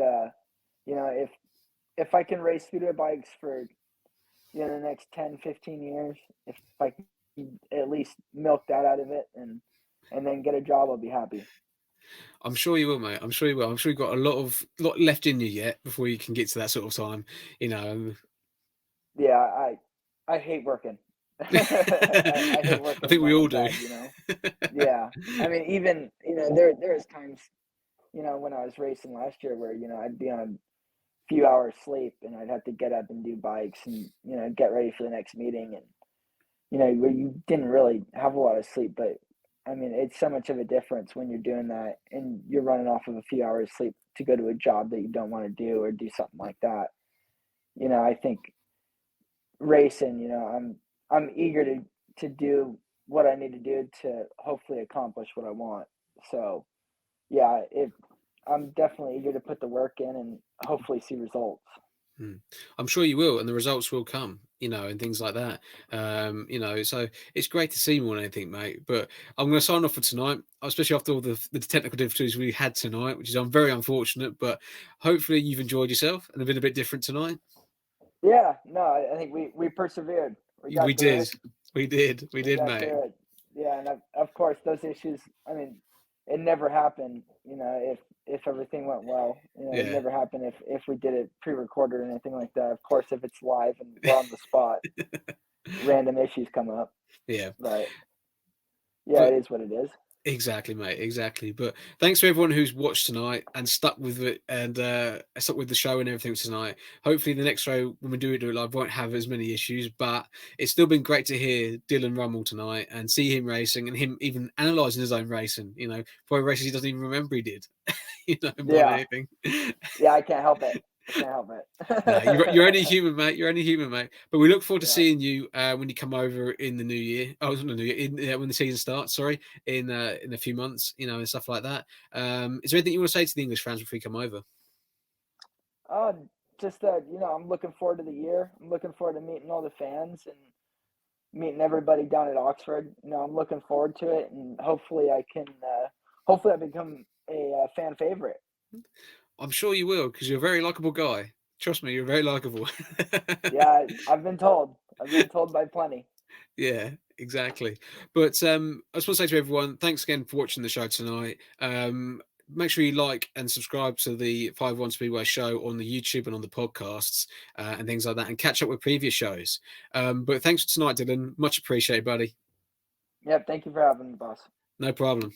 if I can race speedway bikes for the next 10, 15 years, if I can at least milk that out of it, and then get a job, I'll be happy. I'm sure you will, mate. I'm sure you will. I'm sure you've got a lot left in you yet before you can get to that sort of time. You know, Yeah, I hate working. I hate I working think we when all I'm do. bad. Yeah. I mean, even there's times when I was racing last year, where I'd be on a few hours sleep, and I'd have to get up and do bikes, and get ready for the next meeting, and where you didn't really have a lot of sleep. But I mean, it's so much of a difference when you're doing that, and you're running off of a few hours sleep to go to a job that you don't want to do, or do something like that. I think racing, I'm eager to do what I need to do to hopefully accomplish what I want. So yeah, I'm definitely eager to put the work in and hopefully see results. I'm sure you will, and the results will come, and things like that. So it's great to see more than anything, mate. But I'm going to sign off for tonight, especially after all the technical difficulties we had tonight, which is very unfortunate. But hopefully you've enjoyed yourself and have been a bit different tonight. Yeah, no, I think we persevered. We We got through did, it. we We did, got mate. through it. Yeah, and of course those issues. I mean, it never happened. If everything went well, it Yeah, never happened if we did it pre-recorded or anything like that. Of course, if it's live and we're on the spot, random issues come up. yeah. But yeah, But it is what it is. exactly, mate. Exactly. But thanks to everyone who's watched tonight and stuck with it and stuck with the show and everything tonight. Hopefully, the next show when we do it live won't have as many issues. But it's still been great to hear Dillon Ruml tonight and see him racing and him even analysing his own racing. For races he doesn't even remember he did. More than Yeah, anything. yeah, I can't help it. I can't help No, it. you're only human, mate. You're only human, mate. But we look forward to Yeah. seeing you when you come over in the new year. Oh, it's not the new year. When the season starts. Sorry, in a few months, and stuff like that. Is there anything you want to say to the English fans before you come over? Uh, just that I'm looking forward to the year. I'm looking forward to meeting all the fans and meeting everybody down at Oxford. I'm looking forward to it, and hopefully I can. Hopefully I become a fan favorite. I'm sure you will because you're a very likable guy. Trust me, you're very likable. Yeah, I've been told. I've been told by plenty. Yeah, exactly. But I just want to say to everyone, thanks again for watching the show tonight. Make sure you like and subscribe to the Five-1 Speedway Show on the YouTube and on the podcasts and things like that, and catch up with previous shows. But thanks for tonight, Dillon. Much appreciated, buddy. Yep. Thank you for having me, boss. No problem.